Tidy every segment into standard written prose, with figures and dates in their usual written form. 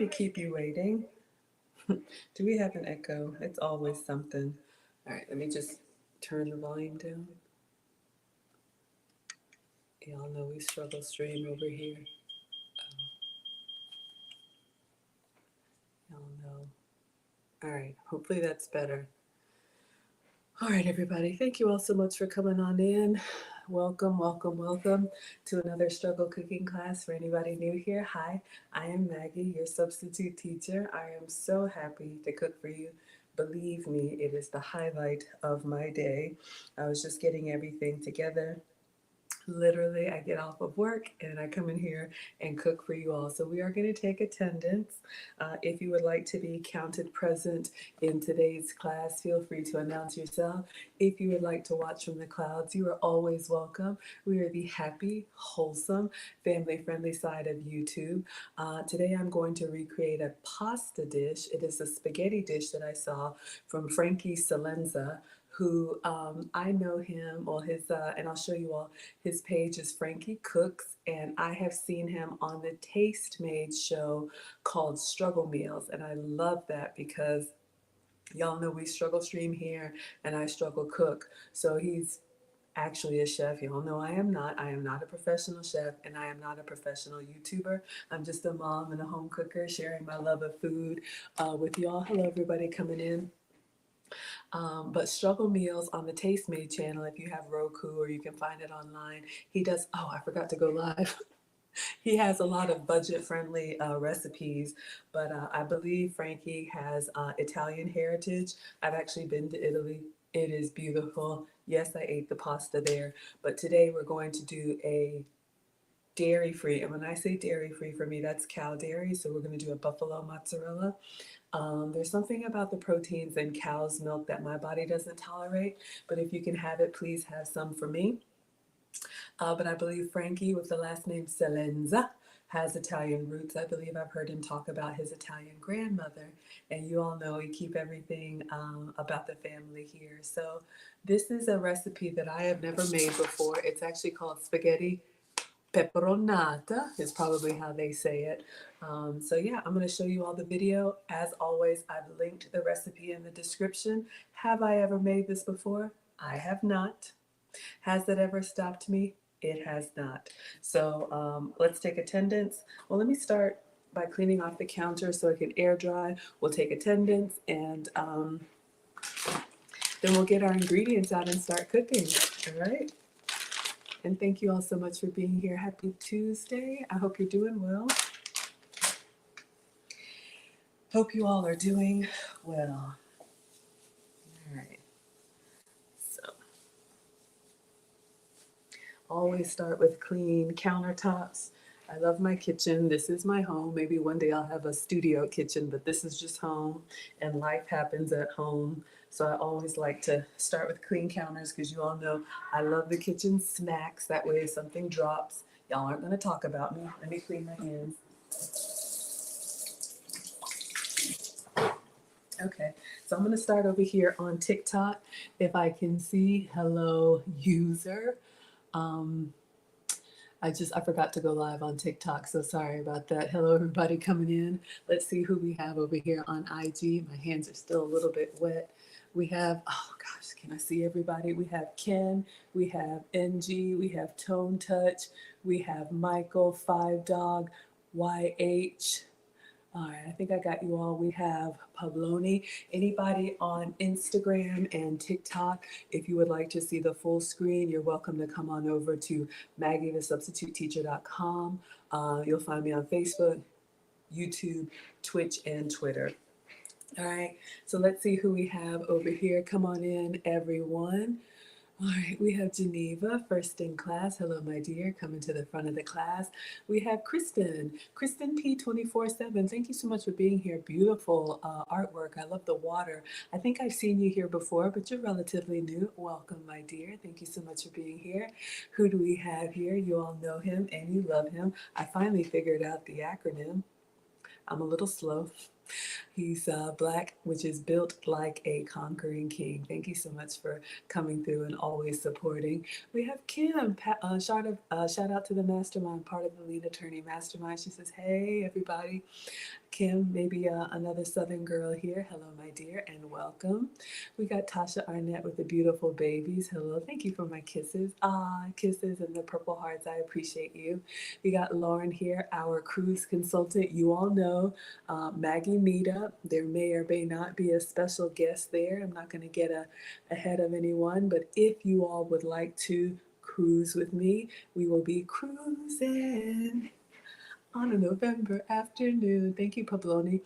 keep you waiting. Do we have an echo? It's always something. All right, let me just turn the volume down. Y'all know we struggle stream over here. Y'all know. All right, hopefully that's better. All right, everybody, thank you all so much for coming on in. Welcome, welcome, welcome to another struggle cooking class. For anybody new here, hi, I am Maggie, your substitute teacher. I am so happy to cook for you. Believe me, it is the highlight of my day. I was just getting everything together. Literally, I get off of work and I come in here and cook for you all. So we are going to take attendance. If you would like to be counted present in today's class, feel free to announce yourself. If you would like to watch from the clouds, you are always welcome. We are the happy, wholesome, family-friendly side of YouTube. Today I'm going to recreate a pasta dish. It is a spaghetti dish that I saw from Frankie Salenza, who I know him, or his, and I'll show you all, his page is Frankie Cooks, and I have seen him on the Taste Made show called Struggle Meals, and I love that because y'all know we struggle stream here, and I struggle cook, so he's actually a chef. Y'all know I am not. I am not a professional chef, and I am not a professional YouTuber. I'm just a mom and a home cooker sharing my love of food with y'all. Hello, everybody coming in. But Struggle Meals on the Taste Made channel, if you have Roku or you can find it online, he does, oh, I forgot to go live. He has a lot of budget-friendly recipes, but I believe Frankie has Italian heritage. I've actually been to Italy. It is beautiful. Yes, I ate the pasta there, but today we're going to do a dairy-free, and when I say dairy-free, for me, that's cow dairy, so we're going to do a buffalo mozzarella. There's something about the proteins in cow's milk that my body doesn't tolerate, but if you can have it, please have some for me. But I believe Frankie, with the last name Salenza, has Italian roots. I believe I've heard him talk about his Italian grandmother, and you all know we keep everything about the family here. So this is a recipe that I have never made before. It's actually called spaghetti Peperonata is probably how they say it. So yeah, I'm going to show you all the video. As always, I've linked the recipe in the description. Have I ever made this before? I have not. Has it ever stopped me? It has not. So let's take attendance. Well, let me start by cleaning off the counter so it can air dry. We'll take attendance, and then we'll get our ingredients out and start cooking. All right? And thank you all so much for being here. Happy Tuesday. I hope you're doing well. Hope you all are doing well. All right. So, always start with clean countertops. I love my kitchen. This is my home. Maybe one day I'll have a studio kitchen, but this is just home, and life happens at home. So I always like to start with clean counters because you all know I love the kitchen snacks. That way if something drops, y'all aren't going to talk about me. Let me clean my hands. Okay, so I'm going to start over here on TikTok. If I can see, hello, user. I forgot to go live on TikTok, so sorry about that. Hello, everybody coming in. Let's see who we have over here on IG. My hands are still a little bit wet. We have, oh gosh, can I see everybody? We have Ken, we have NG, we have Tone Touch, we have Michael, Five Dog, YH. All right, I think I got you all. We have Pabloni. Anybody on Instagram and TikTok, if you would like to see the full screen, you're welcome to come on over to MaggieTheSubstituteTeacher.com. You'll find me on Facebook, YouTube, Twitch, and Twitter. All right, so let's see who we have over here. Come on in, everyone. All right, we have Geneva, first in class. Hello, my dear, coming to the front of the class. We have Kristen P247. Thank you so much for being here. Beautiful artwork. I love the water. I think I've seen you here before, but you're relatively new. Welcome, my dear. Thank you so much for being here. Who do we have here? You all know him and you love him. I finally figured out the acronym. I'm a little slow. He's Black, which is built like a conquering king. Thank you so much for coming through and always supporting. We have Kim. Shout out to the mastermind, part of the lead attorney mastermind. She says, hey, everybody. Kim, maybe another Southern girl here. Hello, my dear, and welcome. We got Tasha Arnett with the beautiful babies. Hello, thank you for my kisses. Ah, kisses and the purple hearts. I appreciate you. We got Lauren here, our cruise consultant. You all know Maggie MEETUP. There may or may not be a special guest there. I'm not going to get ahead of anyone, but if you all would like to cruise with me, we will be cruising on a November afternoon. Thank you, Pabloni.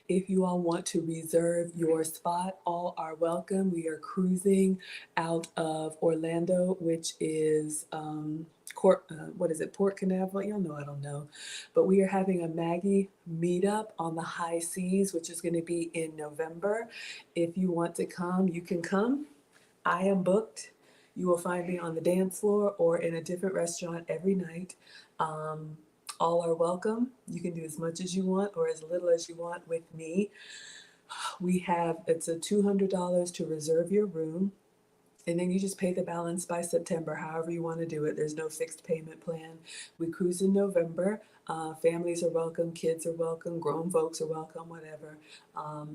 If you all want to reserve your spot, all are welcome. We are cruising out of Orlando, which is what is it, Port Canaveral? Y'all know I don't know. But we are having a Maggie meetup on the high seas, which is going to be in November. If you want to come, you can come. I am booked. You will find me on the dance floor or in a different restaurant every night. All are welcome. You can do as much as you want or as little as you want with me. It's a $200 to reserve your room. And then you just pay the balance by September, however you want to do it. There's no fixed payment plan. We cruise in November. Families are welcome, kids are welcome, grown folks are welcome, whatever.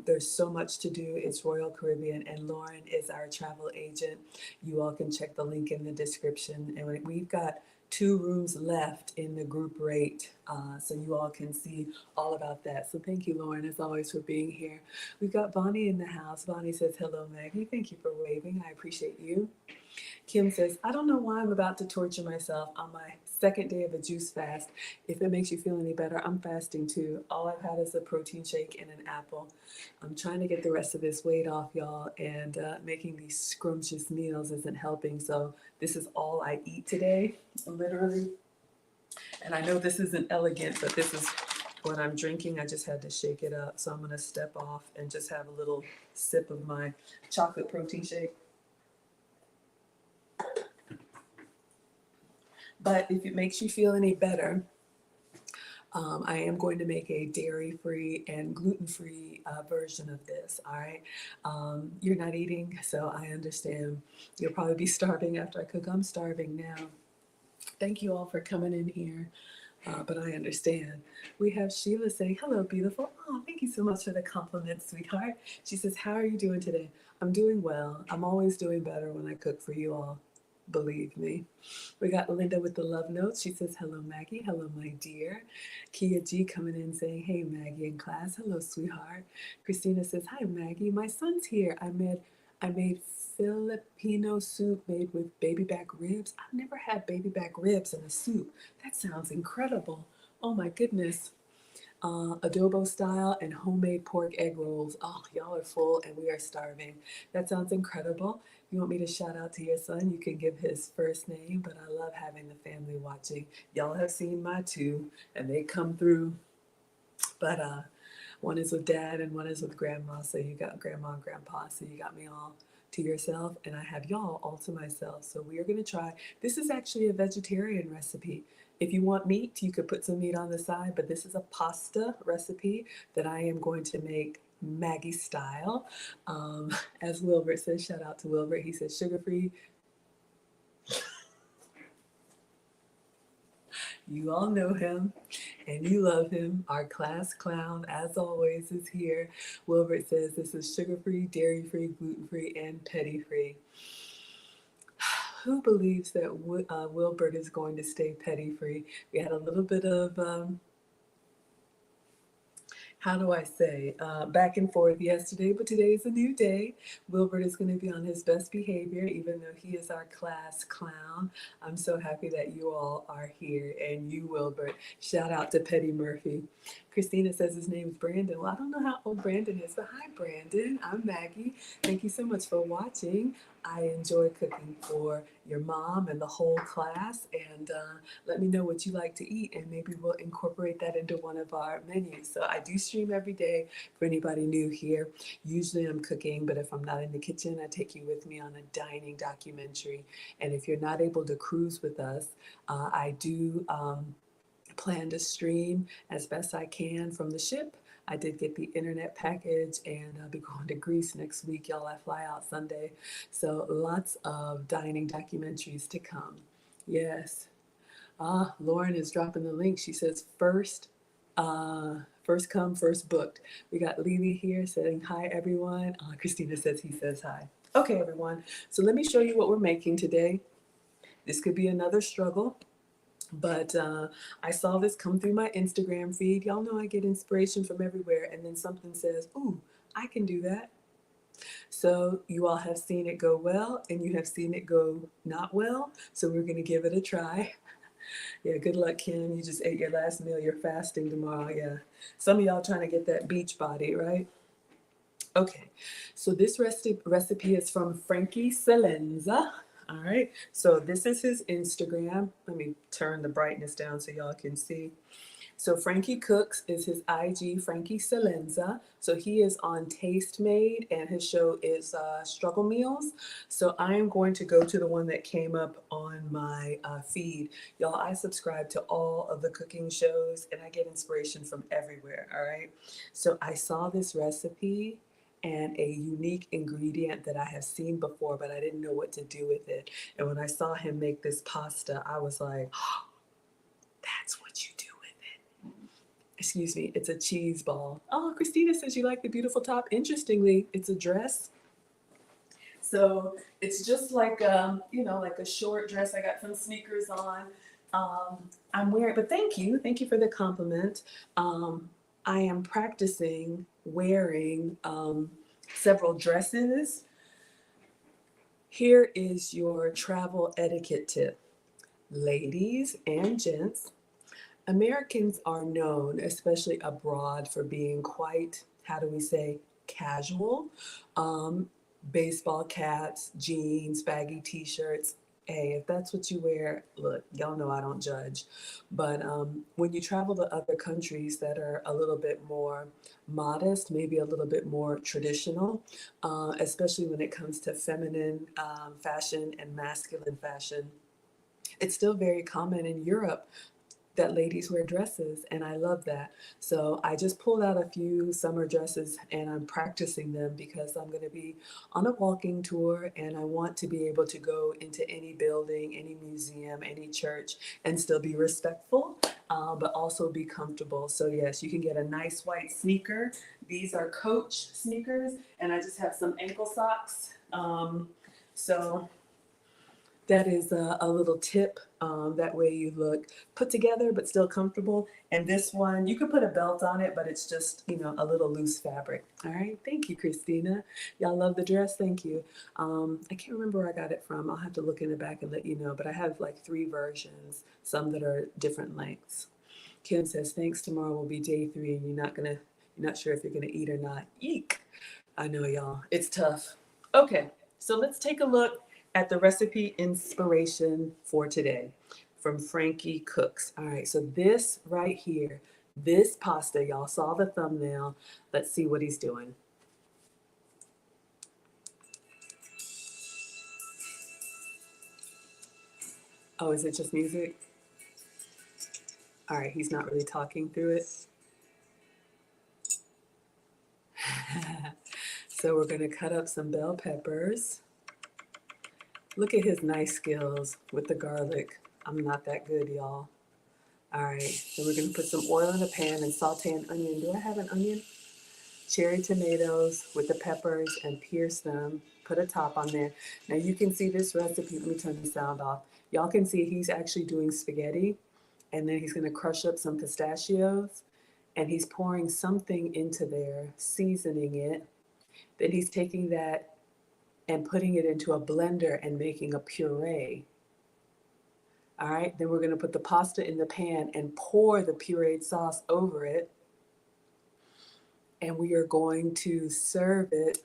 There's so much to do. It's Royal Caribbean, and Lauren is our travel agent. You all can check the link in the description. And we've got 2 rooms left in the group rate, so you all can see all about that. So thank you, Lauren, as always, for being here. We've got Bonnie in the house. Bonnie says, hello, Maggie. Thank you for waving. I appreciate you. Kim says, I don't know why I'm about to torture myself on my second day of a juice fast. If it makes you feel any better, I'm fasting too. All I've had is a protein shake and an apple. I'm trying to get the rest of this weight off, y'all, and making these scrumptious meals isn't helping. So this is all I eat today, literally. And I know this isn't elegant, but this is what I'm drinking. I just had to shake it up. So I'm going to step off and just have a little sip of my chocolate protein shake. But if it makes you feel any better, I am going to make a dairy-free and gluten-free version of this, all right? You're not eating, so I understand. You'll probably be starving after I cook. I'm starving now. Thank you all for coming in here, but I understand. We have Sheila saying, hello, beautiful. Oh, thank you so much for the compliment, sweetheart. She says, how are you doing today? I'm doing well. I'm always doing better when I cook for you all. Believe me. We got Linda with the love notes. She says, hello, Maggie. Hello, my dear. Kia G coming in saying, hey, Maggie in class. Hello, sweetheart. Christina says, hi, Maggie. My son's here. I made Filipino soup made with baby back ribs. I've never had baby back ribs in a soup. That sounds incredible. Oh, my goodness. Adobo style and homemade pork egg rolls. Oh, y'all are full and we are starving. That sounds incredible. If you want me to shout out to your son, you can give his first name, but I love having the family watching. Y'all have seen my 2 and they come through. But one is with dad and one is with grandma. So you got grandma and grandpa. So you got me all to yourself and I have y'all all to myself. So we are going to try. This is actually a vegetarian recipe. If you want meat, you could put some meat on the side, but this is a pasta recipe that I am going to make Maggie style. As Wilbert says, shout out to Wilbert. He says sugar-free. You all know him and you love him. Our class clown, as always, is here. Wilbert says this is sugar-free, dairy-free, gluten-free, and petty-free. Who believes that Wilbert is going to stay petty-free? We had a little bit of how do I say, back and forth yesterday, but today is a new day. Wilbert is going to be on his best behavior, even though he is our class clown. I'm so happy that you all are here, and you, Wilbert. Shout out to Petty Murphy. Christina says his name is Brandon. Well, I don't know how old Brandon is, but hi, Brandon. I'm Maggie. Thank you so much for watching. I enjoy cooking for your mom and the whole class, and let me know what you like to eat, and maybe we'll incorporate that into one of our menus. So I do stream every day for anybody new here. Usually I'm cooking, but if I'm not in the kitchen, I take you with me on a dining documentary. And if you're not able to cruise with us, I do plan to stream as best I can from the ship. I did get the internet package and I'll be going to Greece next week. Y'all, I fly out Sunday. So lots of dining documentaries to come. Yes. Lauren is dropping the link. She says first First come, first booked. We got Lily here saying hi, everyone. Christina says he says hi. Okay, everyone. So let me show you what we're making today. This could be another struggle, but I saw this come through my Instagram feed. Y'all know I get inspiration from everywhere, and then something says, ooh, I can do that. So you all have seen it go well, and you have seen it go not well. So we're going to give it a try. Yeah, good luck, Kim. You just ate your last meal. You're fasting tomorrow. Yeah. Some of y'all trying to get that beach body, right? Okay. So this recipe is from Frankie Salenza. All right. So this is his Instagram. Let me turn the brightness down so y'all can see. So Frankie Cooks is his IG, Frankie Salenza. So he is on Taste Made, and his show is Struggle Meals. So I am going to go to the one that came up on my feed. Y'all, I subscribe to all of the cooking shows, and I get inspiration from everywhere, all right? So I saw this recipe and a unique ingredient that I have seen before, but I didn't know what to do with it. And when I saw him make this pasta, I was like, oh, that's what you do. Excuse me, it's a cheese ball. Oh, Christina says you like the beautiful top. Interestingly, it's a dress. So it's just like like a short dress. I got some sneakers on. I'm wearing, but thank you for the compliment. I am practicing wearing several dresses. Here is your travel etiquette tip, ladies and gents. Americans are known, especially abroad, for being quite, how do we say, casual. Um, Baseball caps, jeans, baggy t-shirts. Hey, if that's what you wear, look, y'all know I don't judge. But when you travel to other countries that are a little bit more modest, maybe a little bit more traditional, especially when it comes to feminine fashion and masculine fashion, it's still very common in Europe that ladies wear dresses, and I love that. So I just pulled out a few summer dresses and I'm practicing them because I'm going to be on a walking tour and I want to be able to go into any building, any museum, any church and still be respectful, but also be comfortable. So yes, you can get a nice white sneaker. These are Coach sneakers, and I just have some ankle socks. So that is a little tip. That way you look put together but still comfortable. And this one, you could put a belt on it, but it's just, a little loose fabric. All right. Thank you, Christina. Y'all love the dress. Thank you. I can't remember where I got it from. I'll have to look in the back and let you know. But I have like 3 versions, some that are different lengths. Kim says, thanks. Tomorrow will be day 3 and you're not sure if you're going to eat or not. Eek. I know, y'all. It's tough. Okay. So let's take a look at the recipe inspiration for today from Frankie Cooks. All right, so this right here, this pasta, y'all saw the thumbnail. Let's see what he's doing. Oh, is it just music? All right, he's not really talking through it. So we're gonna cut up some bell peppers. Look at his nice skills with the garlic. I'm not that good, y'all. All right, then we're gonna put some oil in a pan and saute an onion. Do I have an onion? Cherry tomatoes with the peppers and pierce them. Put a top on there. Now you can see this recipe. Let me turn the sound off. Y'all can see he's actually doing spaghetti, and then he's gonna crush up some pistachios, and he's pouring something into there, seasoning it. Then he's taking that and putting it into a blender and making a puree. All right, then we're gonna put the pasta in the pan and pour the pureed sauce over it. And we are going to serve it.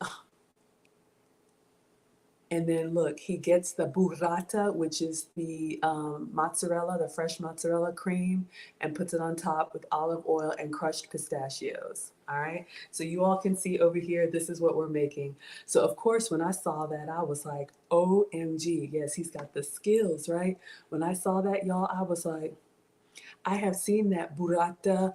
And then look, he gets the burrata, which is the mozzarella, the fresh mozzarella cream, and puts it on top with olive oil and crushed pistachios. All right. So you all can see over here, this is what we're making. So of course, when I saw that, I was like, OMG. Yes, he's got the skills, right? When I saw that, y'all, I was like, I have seen that burrata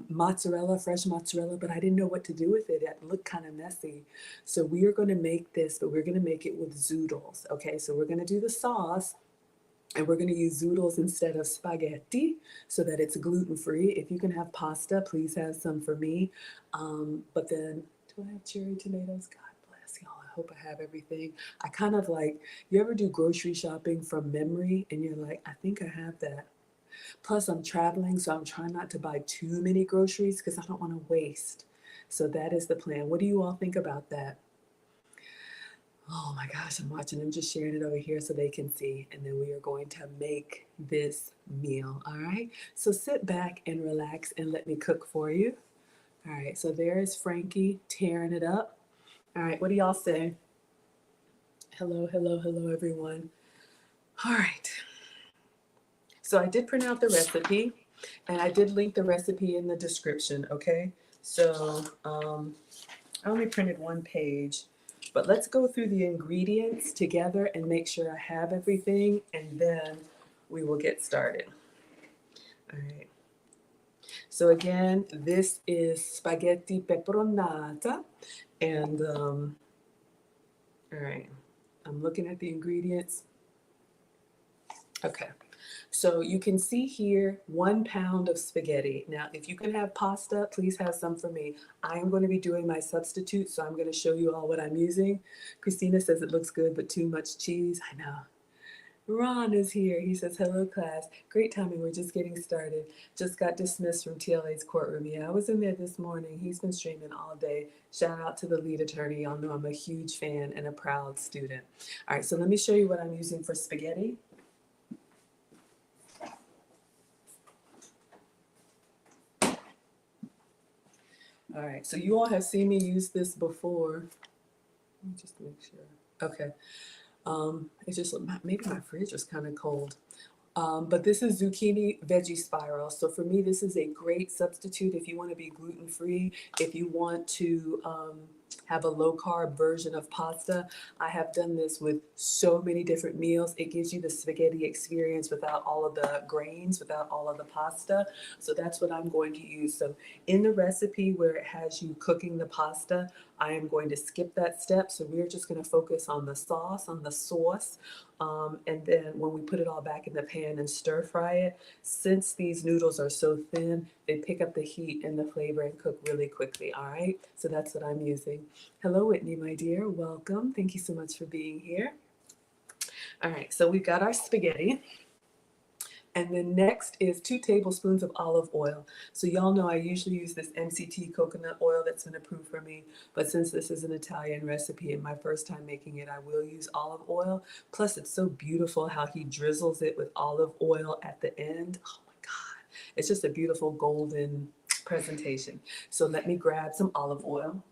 mozzarella, fresh mozzarella, but I didn't know what to do with it. It looked kind of messy. So we are going to make this, but we're going to make it with Zoodles. Okay, so we're going to do the sauce, And we're going to use zoodles instead of spaghetti so that it's gluten-free. If you can have pasta, please have some for me. But then, do I have cherry tomatoes? God bless y'all. I hope I have everything. I kind of like, you ever do grocery shopping from memory and you're like, I think I have that. Plus, I'm traveling, so I'm trying not to buy too many groceries because I don't want to waste. So that is the plan. What do you all think about that? Oh my gosh, I'm watching them, just sharing it over here so they can see. And then we are going to make this meal. All right. So sit back and relax and let me cook for you. All right. So there is Frankie tearing it up. All right. What do y'all say? Hello, hello, hello, everyone. All right. So I did print out the recipe and I did link the recipe in the description. Okay. So I only printed one page. But let's go through the ingredients together and make sure I have everything, and then we will get started. All right. So again, this is spaghetti peperonata, and all right, I'm looking at the ingredients. Okay. So you can see here 1 pound of spaghetti. Now, if you can have pasta, please have some for me. I am going to be doing my substitute, so I'm going to show you all what I'm using. Christina says it looks good, but too much cheese. I know. Ron is here. He says, hello, class. Great timing. We're just getting started. Just got dismissed from TLA's courtroom. Yeah, I was in there this morning. He's been streaming all day. Shout out to the lead attorney. Y'all know I'm a huge fan and a proud student. All right, so let me show you what I'm using for spaghetti. All right, so you all have seen me use this before. Let me just make sure. Okay. It's just, maybe my fridge is kind of cold. But this is zucchini veggie spiral. So for me, this is a great substitute if you want to be gluten-free, if you want to have a low-carb version of pasta. I have done this with so many different meals. It gives you the spaghetti experience without all of the grains, without all of the pasta. So that's what I'm going to use. So in the recipe where it has you cooking the pasta, I am going to skip that step. So we're just going to focus on the sauce, and then when we put it all back in the pan and stir fry it, since these noodles are so thin, they pick up the heat and the flavor and cook really quickly. All right, so that's what I'm using. Hello, Whitney, my dear. Welcome. Thank you so much for being here. All right, so we've got our spaghetti. And then next is 2 tablespoons of olive oil. So y'all know I usually use this MCT coconut oil that's been approved for me, but since this is an Italian recipe and my first time making it, I will use olive oil. Plus it's so beautiful how he drizzles it with olive oil at the end. Oh my God, it's just a beautiful golden presentation. So let me grab some olive oil.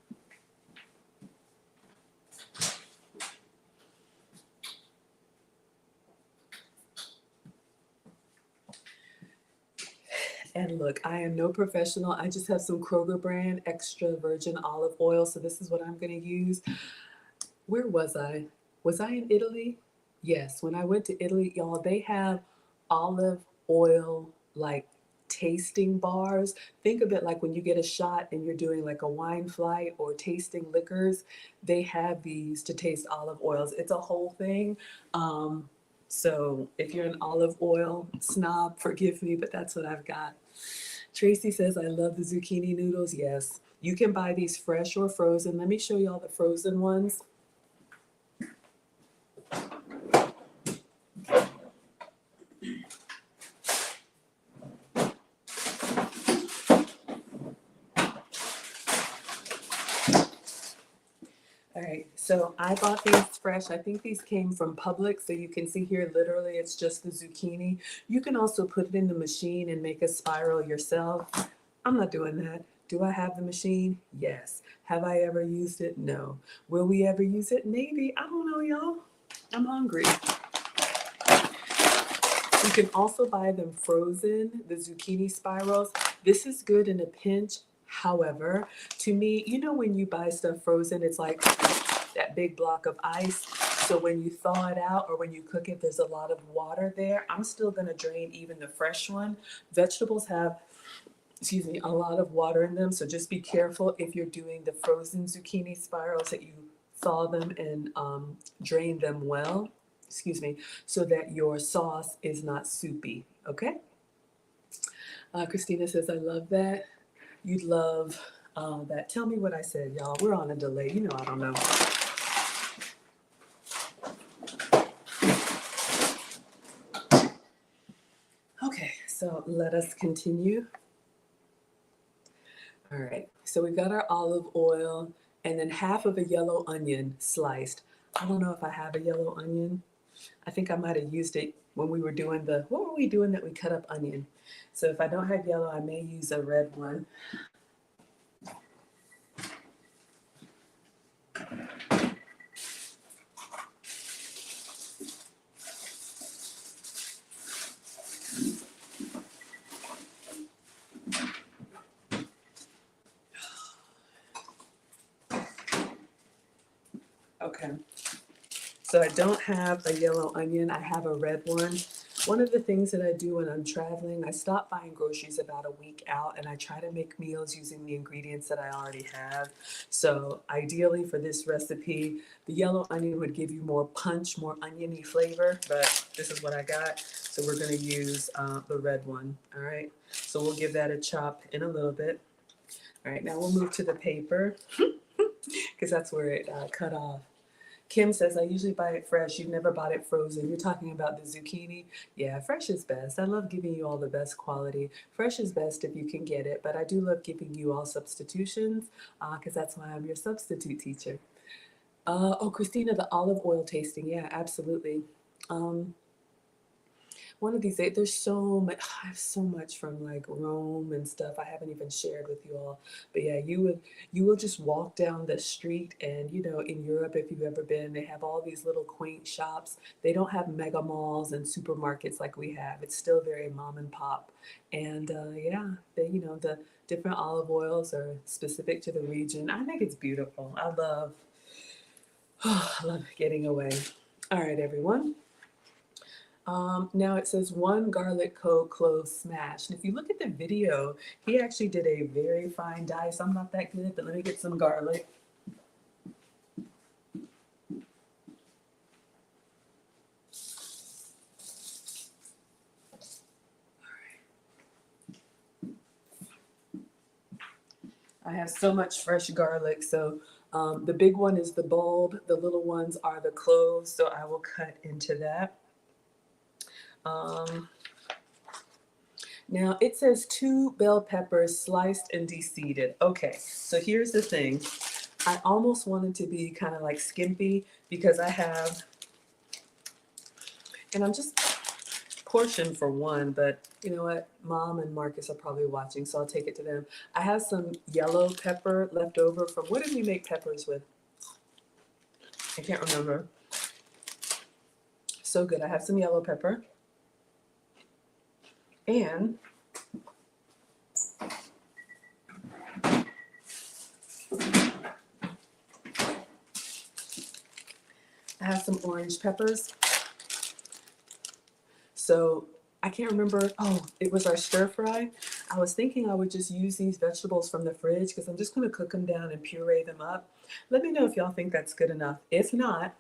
And look, I am no professional. I just have some Kroger brand extra virgin olive oil. So this is what I'm going to use. Where was I? Was I in Italy? Yes. When I went to Italy, y'all, they have olive oil like tasting bars. Think of it like when you get a shot and you're doing like a wine flight or tasting liquors. They have these to taste olive oils. It's a whole thing. So if you're an olive oil snob, forgive me, but that's what I've got. Tracy says, I love the zucchini noodles. Yes, you can buy these fresh or frozen. Let me show you all the frozen ones. All right, so I bought these fresh. I think these came from Publix, so you can see here literally it's just the zucchini. You can also put it in the machine and make a spiral yourself. I'm not doing that. Do I have the machine? Yes. Have I ever used it? No. Will we ever use it? Maybe. I don't know, y'all. I'm hungry. You can also buy them frozen, the zucchini spirals. This is good in a pinch. However, to me, you know when you buy stuff frozen, it's like that big block of ice. So when you thaw it out or when you cook it, there's a lot of water there. I'm still gonna drain even the fresh one. Vegetables have, excuse me, a lot of water in them. So just be careful if you're doing the frozen zucchini spirals that you thaw them and drain them well. excuse me, so that your sauce is not soupy, okay? Christina says, I love that. You'd love that. Tell me what I said, y'all. We're on a delay. You know I don't know. Okay, so let us continue. All right, so we got our olive oil and then half of a yellow onion sliced. I don't know if I have a yellow onion. I think I might have used it when we were doing what were we doing that we cut up onion? So if I don't have yellow, I may use a red one. Okay, so I don't have a yellow onion, I have a red one. One of the things that I do when I'm traveling, I stop buying groceries about a week out and I try to make meals using the ingredients that I already have. So ideally for this recipe, the yellow onion would give you more punch, more oniony flavor, but this is what I got. So we're gonna use the red one, all right? So we'll give that a chop in a little bit. All right, now we'll move to the paper because that's where it cut off. Kim says, I usually buy it fresh. You've never bought it frozen. You're talking about the zucchini? Yeah, fresh is best. I love giving you all the best quality. Fresh is best if you can get it, but I do love giving you all substitutions because that's why I'm your substitute teacher. Oh, Christina, the olive oil tasting. Yeah, absolutely. One of these days, there's so much. I have so much from like Rome and stuff. I haven't even shared with you all. But yeah, you will just walk down the street, and you know, in Europe, if you've ever been, they have all these little quaint shops. They don't have mega malls and supermarkets like we have. It's still very mom and pop. And yeah, they the different olive oils are specific to the region. I think it's beautiful. I love I love getting away. All right, everyone. Now it says one garlic clove smash. And if you look at the video, he actually did a very fine dice. I'm not that good, but let me get some garlic. I have so much fresh garlic. So the big one is the bulb. The little ones are the cloves. So I will cut into that. Now it says 2 bell peppers sliced and de-seeded. Okay, so here's the thing. I almost wanted to be kind of like skimpy because I have, and I'm just portioned for one, but you know what? Mom and Marcus are probably watching, so I'll take it to them. I have some yellow pepper left over from, what did we make peppers with? I can't remember. So good. I have some yellow pepper. And I have some orange peppers. So I can't remember. Oh, it was our stir fry. I was thinking I would just use these vegetables from the fridge because I'm just going to cook them down and puree them up. Let me know if y'all think that's good enough. If not,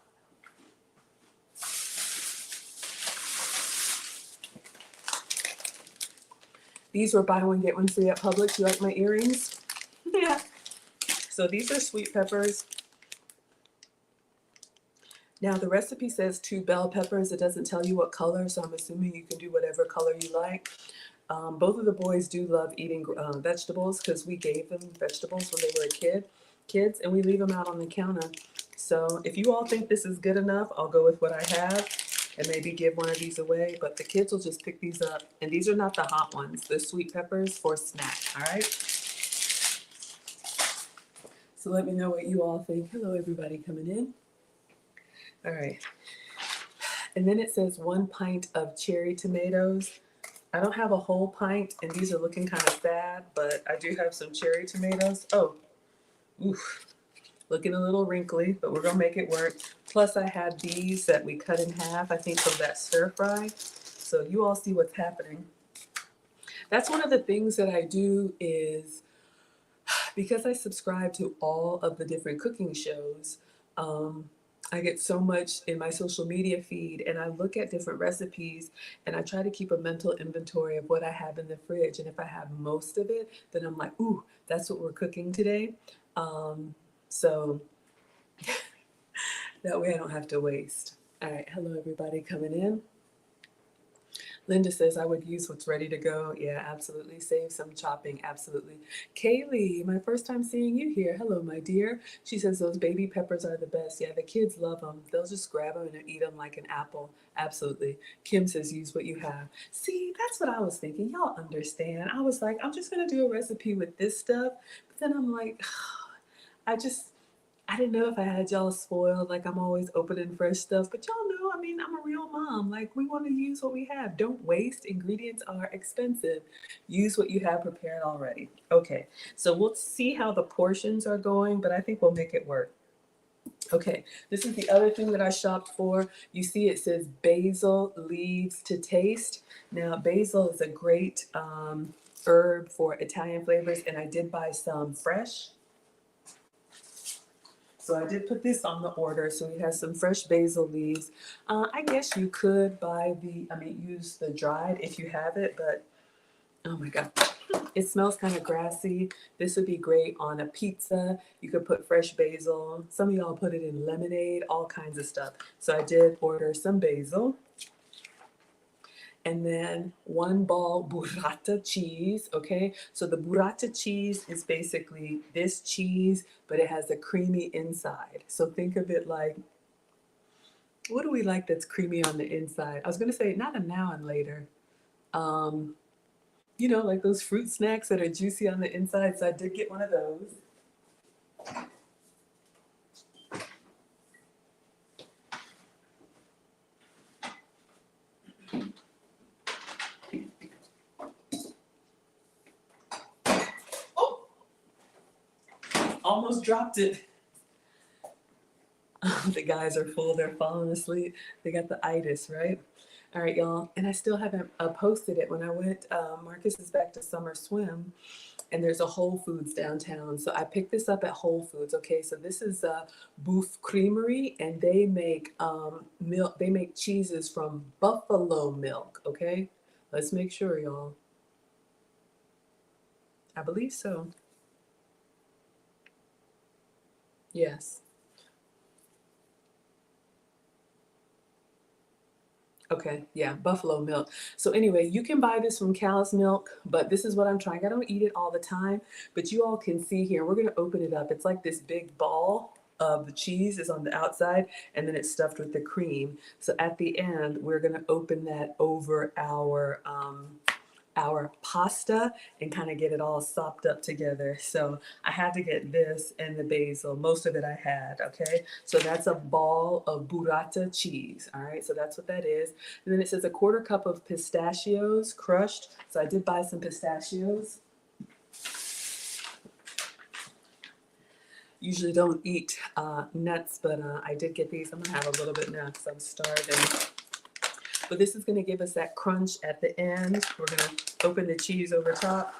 these were buy one, get one free at Publix. You like my earrings? Yeah. So these are sweet peppers. Now the recipe says 2 bell peppers. It doesn't tell you what color, so I'm assuming you can do whatever color you like. Both of the boys do love eating vegetables because we gave them vegetables when they were kids, and we leave them out on the counter. So if you all think this is good enough, I'll go with what I have and maybe give one of these away. But the kids will just pick these up, and these are not the hot ones. They're sweet peppers for snack. All right. So let me know what you all think. Hello, everybody coming in. All right. And then it says 1 pint of cherry tomatoes. I don't have a whole pint, and these are looking kind of sad, but I do have some cherry tomatoes. Oh, oof, looking a little wrinkly, but we're gonna make it work. Plus I had these that we cut in half, I think from that stir fry. So you all see what's happening. That's one of the things that I do is, because I subscribe to all of the different cooking shows, I get so much in my social media feed, and I look at different recipes, and I try to keep a mental inventory of what I have in the fridge. And if I have most of it, then I'm like, ooh, that's what we're cooking today. So that way I don't have to waste. All right, hello everybody coming in. Linda says I would use what's ready to go. Yeah, absolutely. Save some chopping. Absolutely. Kaylee, my first time seeing you here. Hello, my dear. She says those baby peppers are the best. Yeah, the kids love them. They'll just grab them and eat them like an apple. Absolutely. Kim says use what you have. See, that's what I was thinking. Y'all understand. I was like, I'm just going to do a recipe with this stuff. But then I'm like, I just I didn't know if I had y'all spoiled, like I'm always opening fresh stuff, but y'all know, I mean, I'm a real mom. Like, we want to use what we have. Don't waste. Ingredients are expensive. Use what you have prepared already. Okay, so we'll see how the portions are going, but I think we'll make it work. Okay, this is the other thing that I shopped for. You see it says basil leaves to taste. Now, basil is a great herb for Italian flavors, and I did buy some fresh. So I did put this on the order. So it has some fresh basil leaves. I guess you could buy use the dried if you have it, but oh my God, it smells kind of grassy. This would be great on a pizza. You could put fresh basil. Some of y'all put it in lemonade, all kinds of stuff. So I did order some basil. And then one ball burrata cheese, okay? So the burrata cheese is basically this cheese, but it has a creamy inside. So think of it like, what do we like that's creamy on the inside? I was gonna say not a now and later. Um, like those fruit snacks that are juicy on the inside. So I did get one of those. Oh, almost dropped it. The guys are full, they're falling asleep. They got the itis, right? All right, y'all. And I still haven't posted it. When I went, Marcus is back to summer swim, and there's a Whole Foods downtown. So I picked this up at Whole Foods. Okay, so this is Boof Creamery, and they make milk. They make cheeses from buffalo milk. Okay, let's make sure, y'all. I believe so. Yes. Okay, yeah, buffalo milk. So anyway, you can buy this from cow's milk, but this is what I'm trying. I don't eat it all the time, but you all can see here. We're gonna open it up. It's like this big ball of the cheese is on the outside, and then it's stuffed with the cream. So at the end, we're gonna open that over our pasta and kind of get it all sopped up together. So I had to get this and the basil. Most of it I had, okay? So that's a ball of burrata cheese, all right? So that's what that is. And then it says a quarter cup of pistachios crushed. So I did buy some pistachios. Usually don't eat nuts, but I did get these. I'm gonna have a little bit now because I'm starving. But this is going to give us that crunch at the end. We're going to open the cheese over top.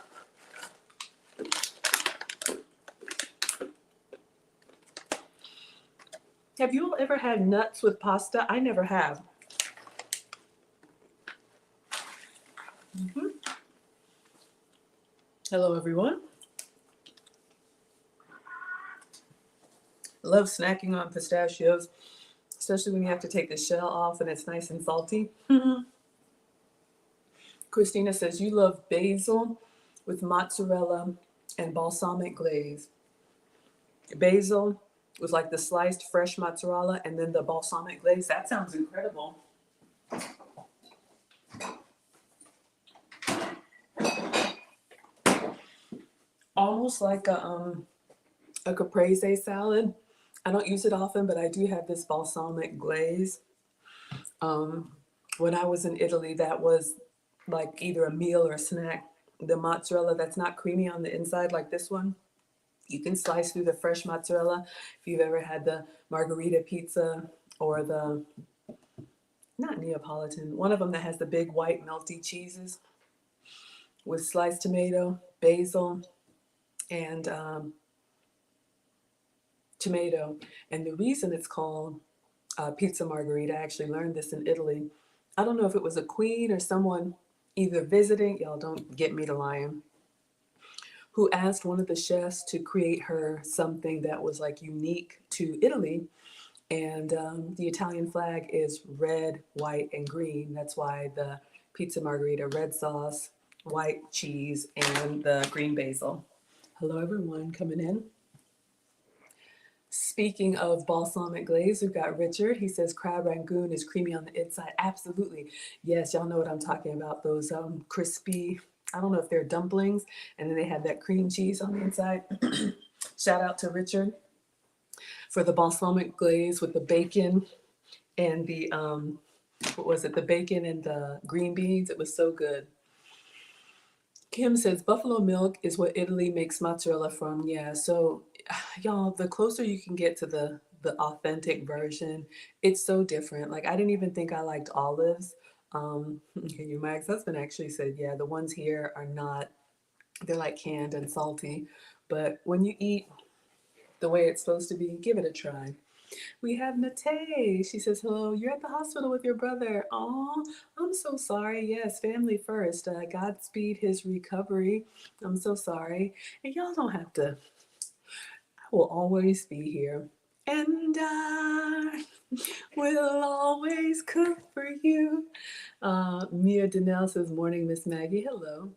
Have you all ever had nuts with pasta? I never have. Hello, everyone. Love snacking on pistachios, especially when you have to take the shell off and it's nice and salty. Christina says you love basil with mozzarella and balsamic glaze. Basil with like the sliced fresh mozzarella and then the balsamic glaze. That sounds incredible. Almost like a caprese salad. I don't use it often, but I do have this balsamic glaze. Um, when I was in Italy, that was like either a meal or a snack. The mozzarella that's not creamy on the inside like this one, you can slice through the fresh mozzarella. If you've ever had the margherita pizza or the, not Neapolitan, one of them that has the big white melty cheeses with sliced tomato, basil, and tomato. And the reason it's called pizza margherita. I actually learned this in Italy. I don't know if it was a queen or someone either visiting, y'all don't get me to lying, who asked one of the chefs to create her something that was like unique to Italy. And the Italian flag is red, white, and green. That's why the pizza margherita, red sauce, white cheese, and the green basil. Hello, everyone coming in. Speaking of balsamic glaze, we've got Richard. He says crab rangoon is creamy on the inside. Absolutely. Yes, y'all know what I'm talking about. Those crispy, I don't know if they're dumplings, and then they have that cream cheese on the inside. Shout out to Richard for the balsamic glaze with the bacon and the, what was it, the bacon and the green beans. It was so good. Kim says buffalo milk is what Italy makes mozzarella from. Yeah, so y'all, the closer you can get to the authentic version, it's so different. Like I didn't even think I liked olives. My ex-husband actually said, yeah, the ones here are not, they're like canned and salty. But when you eat the way it's supposed to be, give it a try. We have Nate. She says, hello, you're at the hospital with your brother. Oh, I'm so sorry. Yes, family first. Godspeed his recovery. I'm so sorry. And y'all don't have to, I will always be here. And I will always cook for you. Mia Danelle says, morning, Miss Maggie. Hello.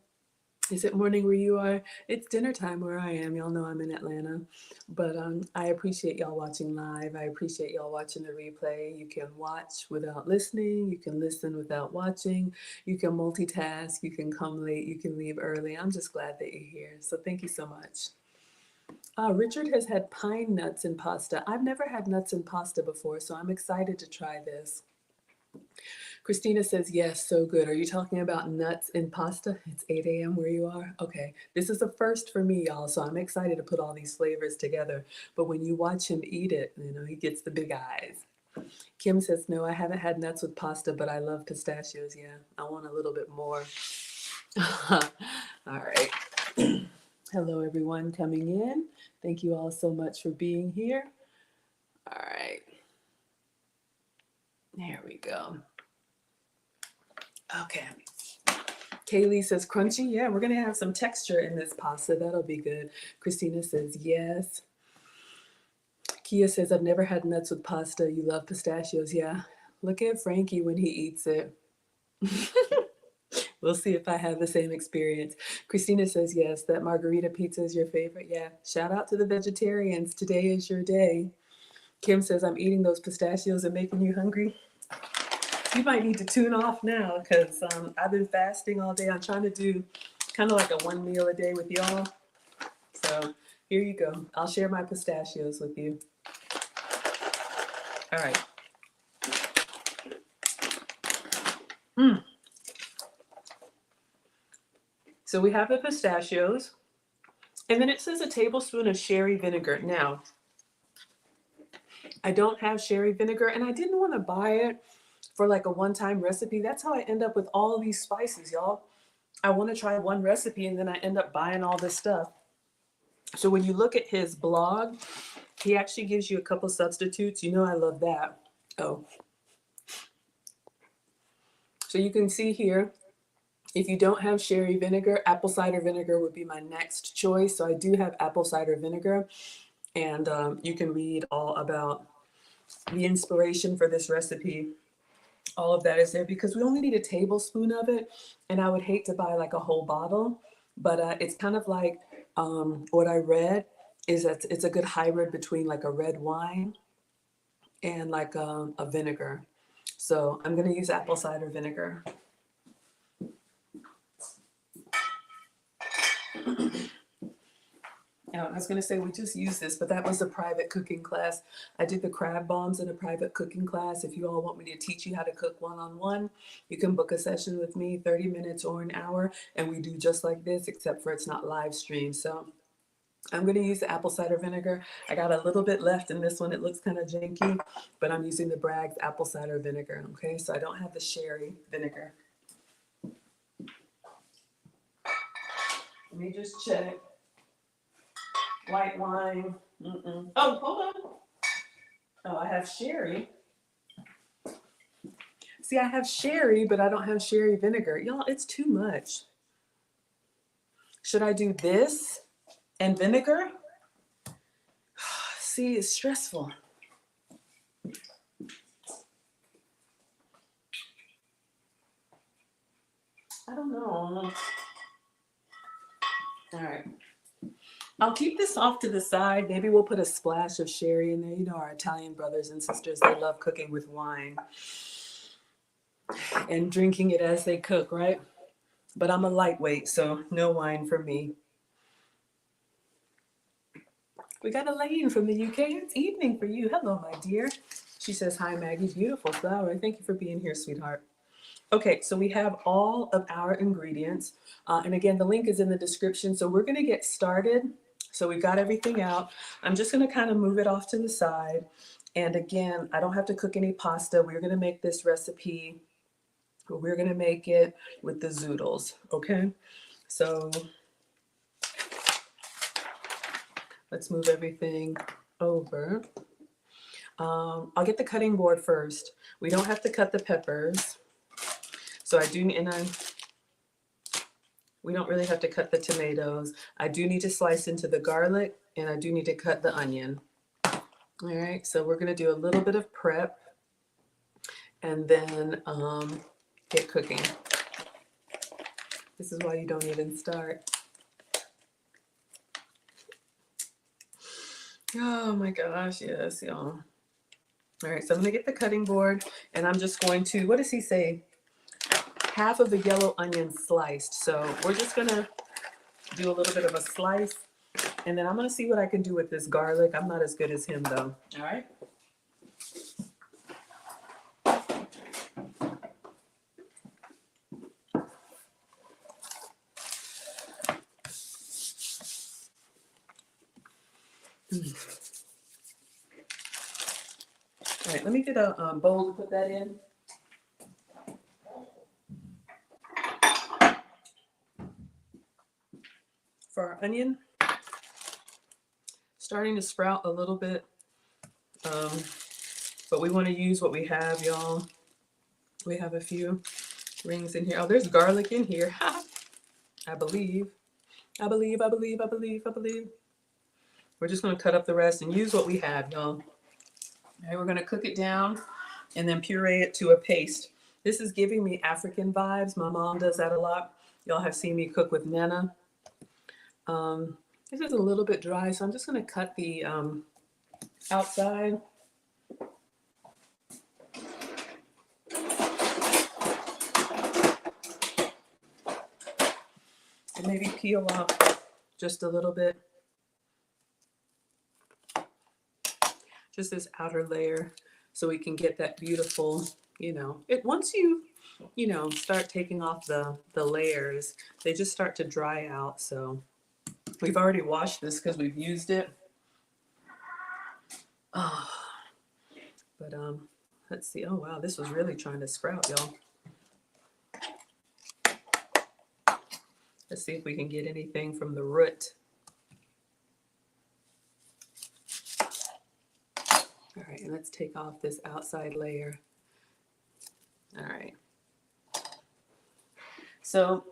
Is it morning where you are? It's dinner time where I am. Y'all know I'm in Atlanta. But I appreciate y'all watching live. I appreciate y'all watching the replay. You can watch without listening. You can listen without watching. You can multitask. You can come late. You can leave early. I'm just glad that you're here. So thank you so much. Richard has had pine nuts in pasta. I've never had nuts in pasta before, so I'm excited to try this. Christina says, yes, so good. Are you talking about nuts in pasta? It's 8 a.m. where you are? Okay. This is a first for me, y'all, so I'm excited to put all these flavors together. But when you watch him eat it, you know, he gets the big eyes. Kim says, no, I haven't had nuts with pasta, but I love pistachios. Yeah, I want a little bit more. All right. Hello, everyone coming in. Thank you all so much for being here. All right. There we go. Okay. Kaylee says crunchy. Yeah, we're going to have some texture in this pasta. That'll be good. Christina says yes. Kia says, I've never had nuts with pasta. You love pistachios. Yeah. Look at Frankie when he eats it. We'll see if I have the same experience. Christina says, yes, that margarita pizza is your favorite. Yeah. Shout out to the vegetarians. Today is your day. Kim says, I'm eating those pistachios and making you hungry. You might need to tune off now because I've been fasting all day. I'm trying to do kind of like a one meal a day with y'all. So here you go. I'll share my pistachios with you. All right. So we have the pistachios. And then it says a tablespoon of sherry vinegar. Now, I don't have sherry vinegar and I didn't want to buy it for like a one-time recipe. That's how I end up with all these spices, y'all. I want to try one recipe and then I end up buying all this stuff. So when you look at his blog, he actually gives you a couple substitutes. You know I love that. Oh. So you can see here, if you don't have sherry vinegar, apple cider vinegar would be my next choice. So I do have apple cider vinegar. And you can read all about the inspiration for this recipe. All of that is there because we only need a tablespoon of it. And I would hate to buy like a whole bottle. But it's kind of like what I read is that it's a good hybrid between like a red wine and like a vinegar. So I'm going to use apple cider vinegar. Now, I was going to say we just used this, but that was a private cooking class. I did the crab bombs in a private cooking class. If you all want me to teach you how to cook one-on-one, you can book a session with me, 30 minutes or an hour, and we do just like this, except for it's not live streamed. So I'm going to use the apple cider vinegar. I got a little bit left in this one. It looks kind of janky, but I'm using the Bragg's apple cider vinegar, okay? So I don't have the sherry vinegar. Let me just check. White wine. Oh, hold on. Oh, I have sherry. See, I have sherry, but I don't have sherry vinegar. Y'all, it's too much. Should I do this and vinegar? See, it's stressful. I don't know. All right. I'll keep this off to the side. Maybe we'll put a splash of sherry in there. You know, our Italian brothers and sisters, they love cooking with wine and drinking it as they cook, right? But I'm a lightweight, so no wine for me. We got Elaine from the UK. It's evening for you. Hello, my dear. She says, hi, Maggie. Beautiful flower. Thank you for being here, sweetheart. Okay, so we have all of our ingredients. And again, the link is in the description. So we're going to get started. So we've got everything out. I'm just going to kind of move it off to the side. And again, I don't have to cook any pasta. We're going to make this recipe. We're going to make it with the Zoodles. Okay, so let's move everything over. I'll get the cutting board first. We don't have to cut the peppers. So I do, we don't really have to cut the tomatoes. I do need to slice into the garlic, and I do need to cut the onion. All right, so we're gonna do a little bit of prep and then get cooking. This is why you don't even start. Oh my gosh, yes, y'all. All right, so I'm gonna get the cutting board, and I'm just going to, what does he say? Half of the yellow onion sliced. So we're just gonna do a little bit of a slice, and then I'm gonna see what I can do with this garlic. I'm not as good as him though. All right. All right, let me get a bowl to put that in. For our onion, starting to sprout a little bit, but we want to use what we have, y'all. We have a few rings in here. Oh, there's garlic in here. I believe. I believe. We're just going to cut up the rest and use what we have, y'all. All right, we're going to cook it down and then puree it to a paste. This is giving me African vibes. My mom does that a lot. Y'all have seen me cook with Nana. This is a little bit dry, so I'm just going to cut the outside. And maybe peel off just a little bit. Just this outer layer so we can get that beautiful, you know, once you start taking off the layers, they just start to dry out. So we've already washed this because we've used it. Oh, but let's see. Oh wow, this was really trying to sprout, y'all. Let's see if we can get anything from the root. All right, and let's take off this outside layer. All right. So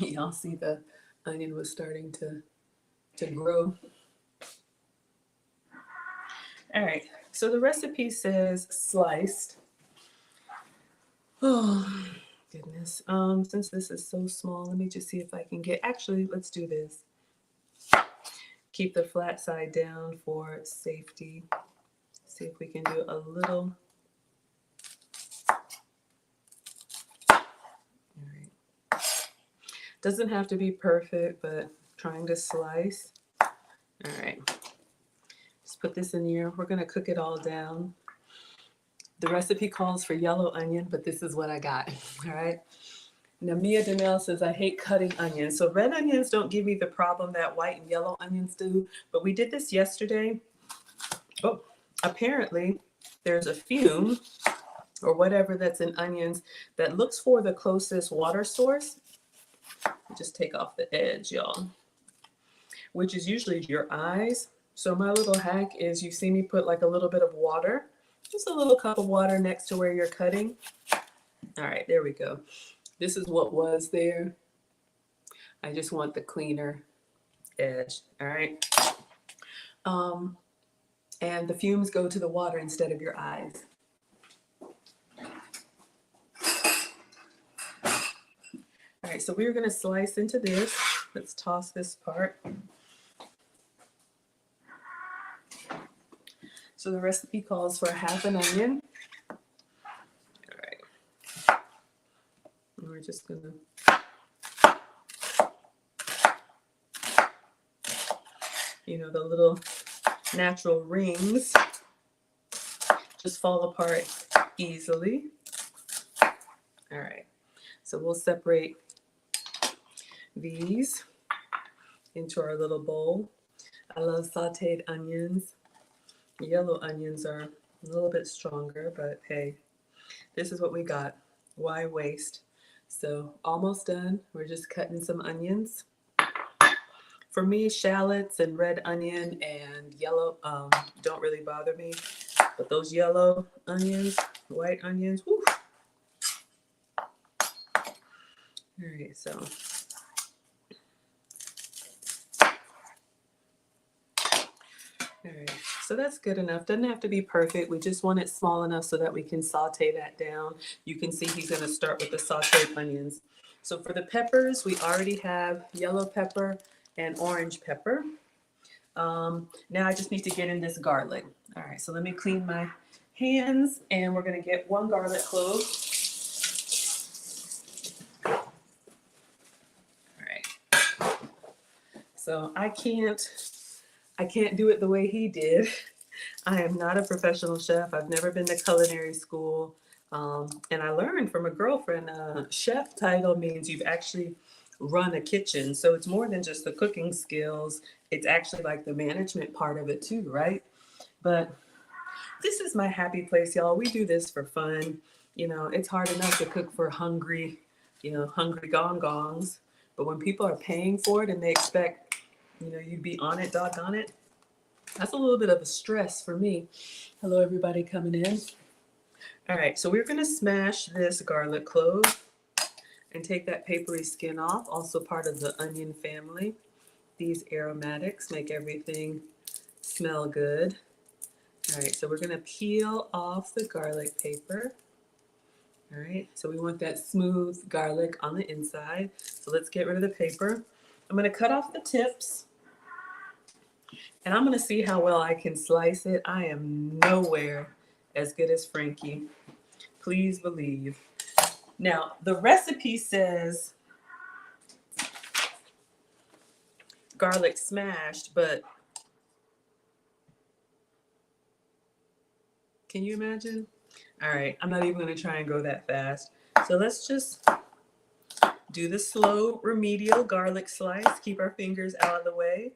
y'all see the onion was starting to grow. All right, so the recipe says sliced. Oh goodness. Since this is so small, let me just see if I can get, actually, let's do this. Keep the flat side down for safety. See if we can do a little. All right. Doesn't have to be perfect, but trying to slice. All right. Just put this in here. We're going to cook it all down. The recipe calls for yellow onion, but this is what I got. All right. Now, Mia Danelle says, I hate cutting onions. So red onions don't give me the problem that white and yellow onions do. But we did this yesterday. Oh, apparently there's a fume or whatever that's in onions that looks for the closest water source. Just take off the edge, y'all, which is usually your eyes. So my little hack is, you see me put like a little bit of water Just a little cup of water next to where you're cutting. All right, there we go. This is what was there. I just want the cleaner edge. All right. And the fumes go to the water instead of your eyes. All right, so we're going to slice into this. Let's toss this part. So the recipe calls for half an onion. All right. And we're just going to, you know, the little natural rings just fall apart easily. All right. So we'll separate these into our little bowl. I love sauteed onions. Yellow onions are a little bit stronger, but hey, this is what we got. Why waste? So almost done. We're just cutting some onions. For me, shallots and red onion and yellow don't really bother me, but those yellow onions, white onions, whew. All right, so all right, so that's good enough. Doesn't have to be perfect. We just want it small enough so that we can saute that down. You can see he's going to start with the sauteed onions. So for the peppers, we already have yellow pepper and orange pepper. Now I just need to get in this garlic. All right, so let me clean my hands, and we're going to get 1 garlic clove. All right. So I can't do it the way he did. I am not a professional chef. I've never been to culinary school. And I learned from a girlfriend, chef title means you've actually run a kitchen. So it's more than just the cooking skills. It's actually like the management part of it too, right? But this is my happy place, y'all. We do this for fun. You know, it's hard enough to cook for hungry gongs. But when people are paying for it and they expect, you know, you be on it, doggone it, that's a little bit of a stress for me. Hello, everybody coming in. All right, so we're going to smash this garlic clove and take that papery skin off, also part of the onion family. These aromatics make everything smell good. All right, so we're going to peel off the garlic paper. All right, so we want that smooth garlic on the inside. So let's get rid of the paper. I'm going to cut off the tips. And I'm going to see how well I can slice it. I am nowhere as good as Frankie. Please believe. Now, the recipe says garlic smashed, but can you imagine? All right, I'm not even going to try and go that fast. So let's just do the slow remedial garlic slice. Keep our fingers out of the way.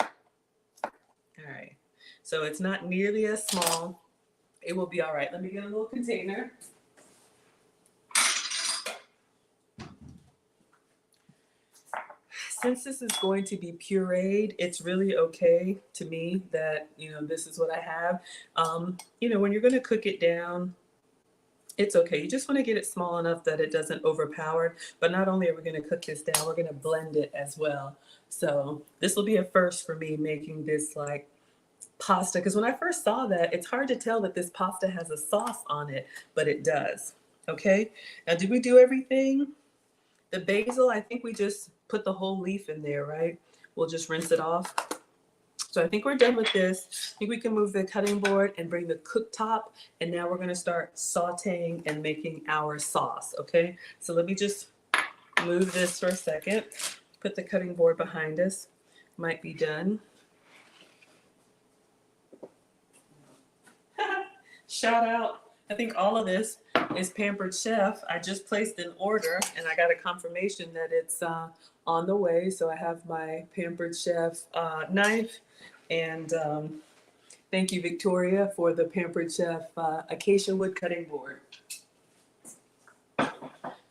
All right, so it's not nearly as small. It will be all right. Let me get a little container. Since this is going to be pureed, it's really okay to me that, you know, this is what I have. You know, when you're going to cook it down, it's okay. You just want to get it small enough that it doesn't overpower. But not only are we going to cook this down, we're going to blend it as well. So this will be a first for me, making this like pasta. Because when I first saw that, it's hard to tell that this pasta has a sauce on it, but it does. Okay. Now, did we do everything? The basil, I think we just put the whole leaf in there, right? We'll just rinse it off. So I think we're done with this. I think we can move the cutting board and bring the cooktop. And now we're going to start sauteing and making our sauce, okay? So let me just move this for a second. Put the cutting board behind us. Might be done. Shout out. I think all of this is Pampered Chef. I just placed an order and I got a confirmation that it's on the way. So I have my Pampered Chef knife. And thank you, Victoria, for the Pampered Chef acacia wood cutting board.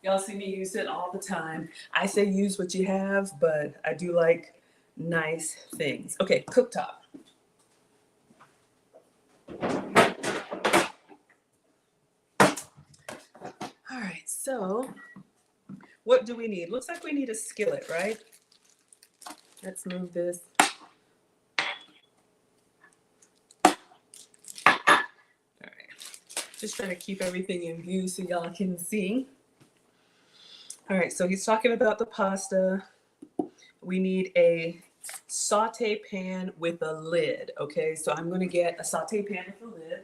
Y'all see me use it all the time. I say use what you have, but I do like nice things. Okay, cooktop. All right, so what do we need? Looks like we need a skillet, right? Let's move this. All right, just trying to keep everything in view so y'all can see. All right, so he's talking about the pasta. We need a saute pan with a lid, okay? So I'm gonna get a saute pan with a lid.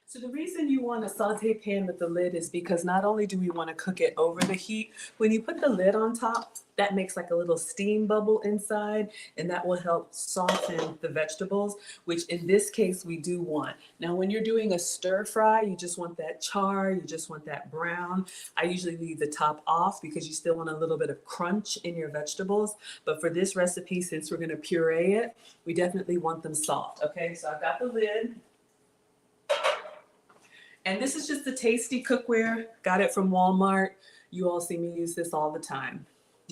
So the reason you want a saute pan with the lid is because not only do we want to cook it over the heat, when you put the lid on top, that makes like a little steam bubble inside, and that will help soften the vegetables, which in this case we do want. Now, when you're doing a stir fry, you just want that char, you just want that brown. I usually leave the top off because you still want a little bit of crunch in your vegetables. But for this recipe, since we're going to puree it, we definitely want them soft. Okay, so I've got the lid. And this is just the tasty cookware. Got it from Walmart. You all see me use this all the time.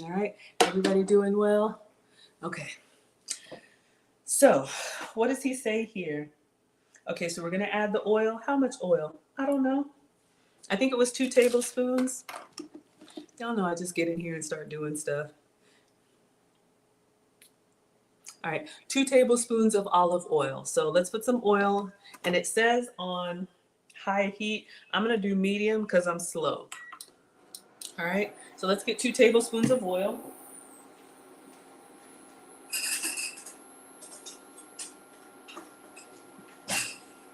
All right, everybody doing well? Okay. So what does he say here? Okay, so we're gonna add the oil. How much oil? I don't know. I think it was 2 tablespoons. Y'all know I just get in here and start doing stuff. All right, 2 tablespoons of olive oil. So let's put some oil, and it says on high heat. I'm gonna do medium because I'm slow. All right, so let's get 2 tablespoons of oil.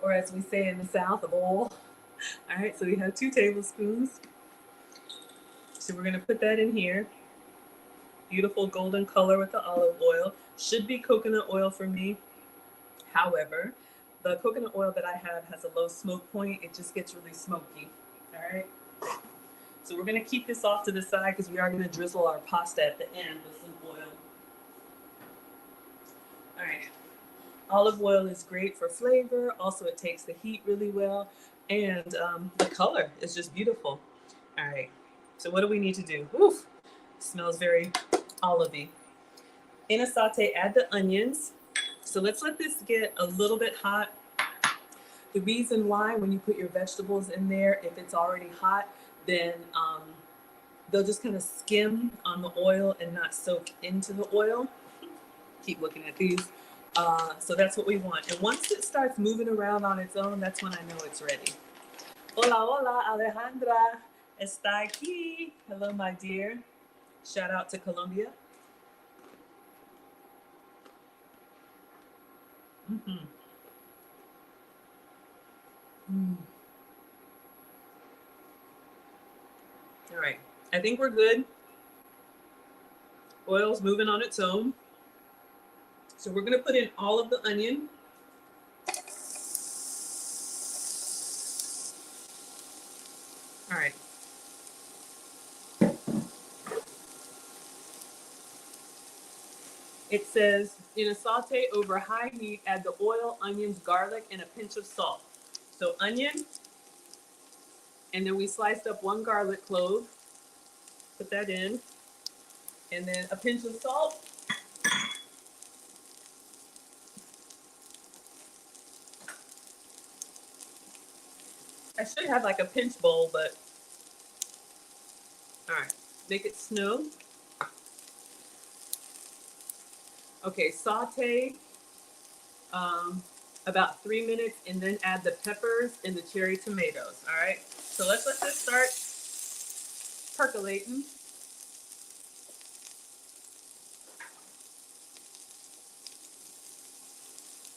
Or as we say in the South, of oil. All right, so we have 2 tablespoons. So we're gonna put that in here. Beautiful golden color with the olive oil. Should be coconut oil for me. However, the coconut oil that I have has a low smoke point. It just gets really smoky. All right. So we're gonna keep this off to the side because we are gonna drizzle our pasta at the end with some oil. All right. Olive oil is great for flavor. Also, it takes the heat really well. And the color is just beautiful. All right. So what do we need to do? Oof. Smells very olivey. In a saute, add the onions. So let's let this get a little bit hot. The reason why, when you put your vegetables in there, if it's already hot, then they'll just kind of skim on the oil and not soak into the oil. Keep looking at these. So that's what we want. And once it starts moving around on its own, that's when I know it's ready. Hola, hola, Alejandra está aquí. Hello, my dear. Shout out to Colombia. Mm-hmm. Mm. All right, I think we're good. Oil's moving on its own. So we're gonna put in all of the onion. All right. It says, in a saute over high heat, add the oil, onions, garlic, and a pinch of salt. So onion, and then we sliced up 1 garlic clove. Put that in. And then a pinch of salt. I should have like a pinch bowl, but all right. Make it snow. Okay, saute about 3 minutes and then add the peppers and the cherry tomatoes. All right, so let's let this start percolating.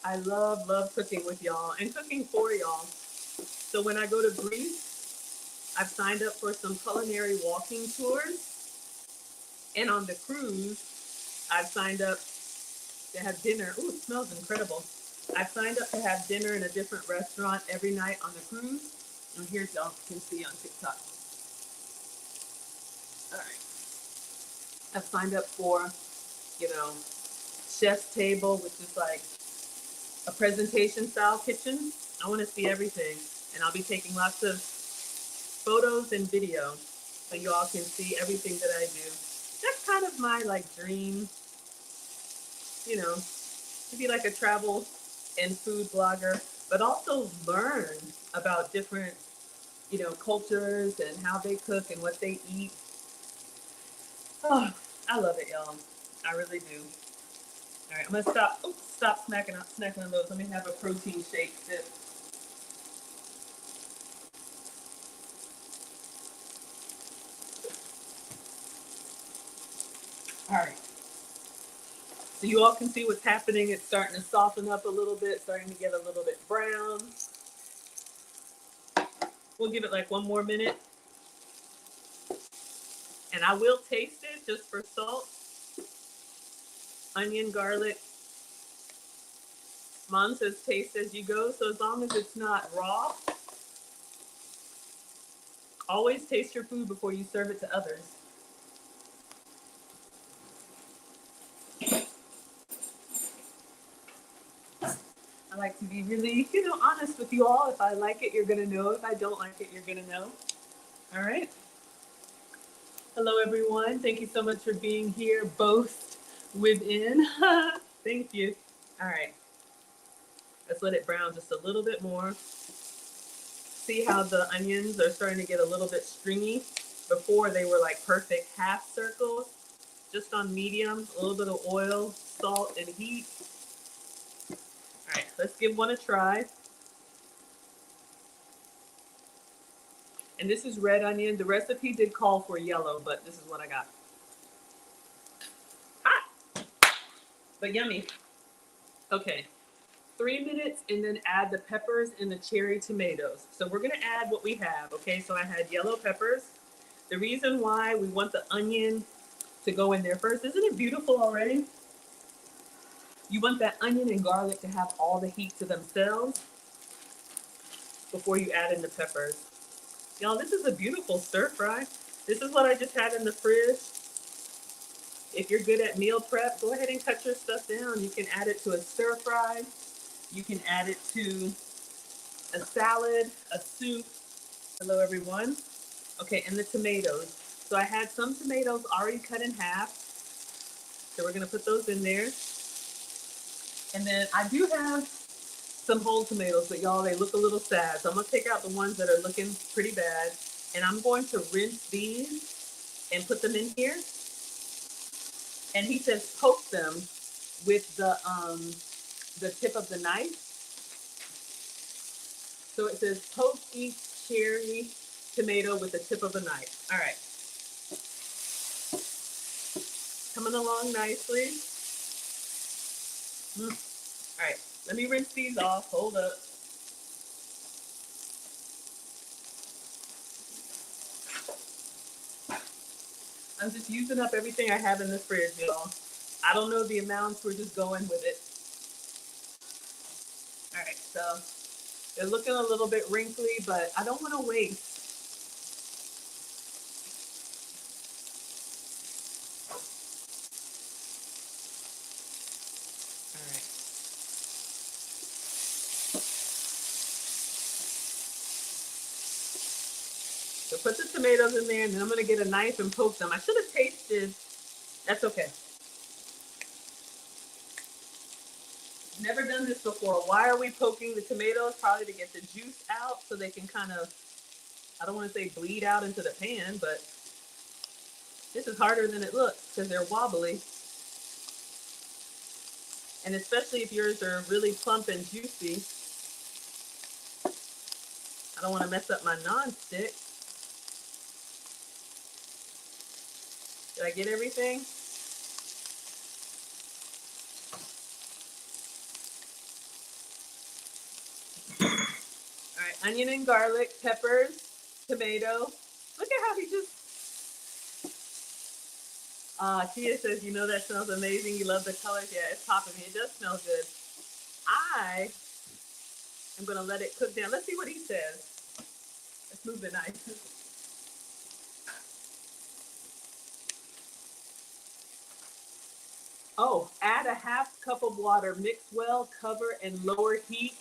I love cooking with y'all and cooking for y'all. So when I go to Greece, I've signed up for some culinary walking tours. And on the cruise, I've signed up to have dinner. Ooh, it smells incredible. I've signed up to have dinner in a different restaurant every night on the cruise. And here's y'all can see on TikTok. All right. I've signed up for, chef's table, which is like a presentation style kitchen. I want to see everything. And I'll be taking lots of photos and video so you all can see everything that I do. That's kind of my like dream, you know, to be like a travel and food blogger, but also learn about different, cultures and how they cook and what they eat. Oh, I love it, y'all. I really do. All right, I'm gonna stop. Oops, stop snacking on those. Let me have a protein shake sip. All right, so you all can see what's happening. It's starting to soften up a little bit, starting to get a little bit brown. We'll give it like one more minute, and I will taste it just for salt. Onion, garlic. Mom says taste as you go, so as long as it's not raw, always taste your food before you serve it to others. I like to be really, honest with you all. If I like it, you're gonna know. If I don't like it, you're gonna know. All right. Hello, everyone. Thank you so much for being here, both within. Thank you. All right. Let's let it brown just a little bit more. See how the onions are starting to get a little bit stringy? Before they were like perfect half circles, just on medium, a little bit of oil, salt, and heat. All right, let's give one a try. And this is red onion. The recipe did call for yellow, but this is what I got. Hot, but yummy. Okay, 3 minutes and then add the peppers and the cherry tomatoes. So we're gonna add what we have, okay? So I had yellow peppers. The reason why we want the onion to go in there first, isn't it beautiful already? You want that onion and garlic to have all the heat to themselves before you add in the peppers. Y'all, this is a beautiful stir fry. This is what I just had in the fridge. If you're good at meal prep, go ahead and cut your stuff down. You can add it to a stir fry. You can add it to a salad, a soup. Hello, everyone. Okay, and the tomatoes. So I had some tomatoes already cut in half. So we're gonna put those in there. And then I do have some whole tomatoes, but y'all, they look a little sad. So I'm gonna take out the ones that are looking pretty bad. And I'm going to rinse these and put them in here. And he says poke them with the tip of the knife. So it says poke each cherry tomato with the tip of a knife. All right. Coming along nicely. All right, let me rinse these off. Hold up. I'm just using up everything I have in the fridge, y'all. I don't know the amounts. We're just going with it. All right, so they're looking a little bit wrinkly, but I don't want to waste. All right. So put the tomatoes in there, and then I'm going to get a knife and poke them. I should have tasted. That's okay. Never done this before. Why are we poking the tomatoes? Probably to get the juice out so they can kind of, I don't want to say bleed out into the pan, but this is harder than it looks because they're wobbly. And especially if yours are really plump and juicy. I don't want to mess up my non-stick. Did I get everything? All right, onion and garlic, peppers, tomato. Look at how he just. Tia says, you know that smells amazing. You love the colors. Yeah, it's popping me. It does smell good. I am going to let it cook down. Let's see what he says. Let's move the knife. Oh, add a half cup of water, mix well, cover, and lower heat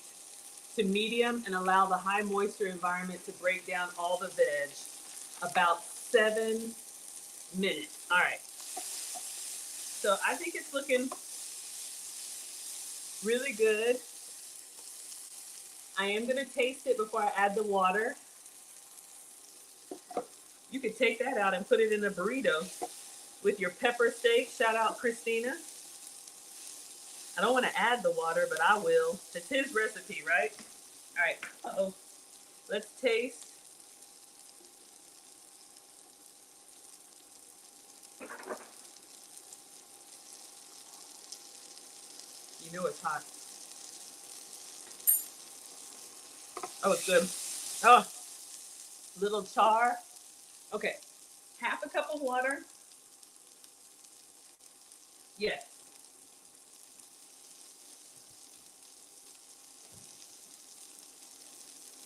to medium and allow the high moisture environment to break down all the veg. About 7 minutes. All right. So I think it's looking really good. I am gonna taste it before I add the water. You could take that out and put it in a burrito with your pepper steak. Shout out Christina. I don't want to add the water, but I will. It's his recipe, right? All right. Uh-oh. Let's taste. You know it's hot. Oh, it's good. Oh, little char. Okay. Half a cup of water. Yes.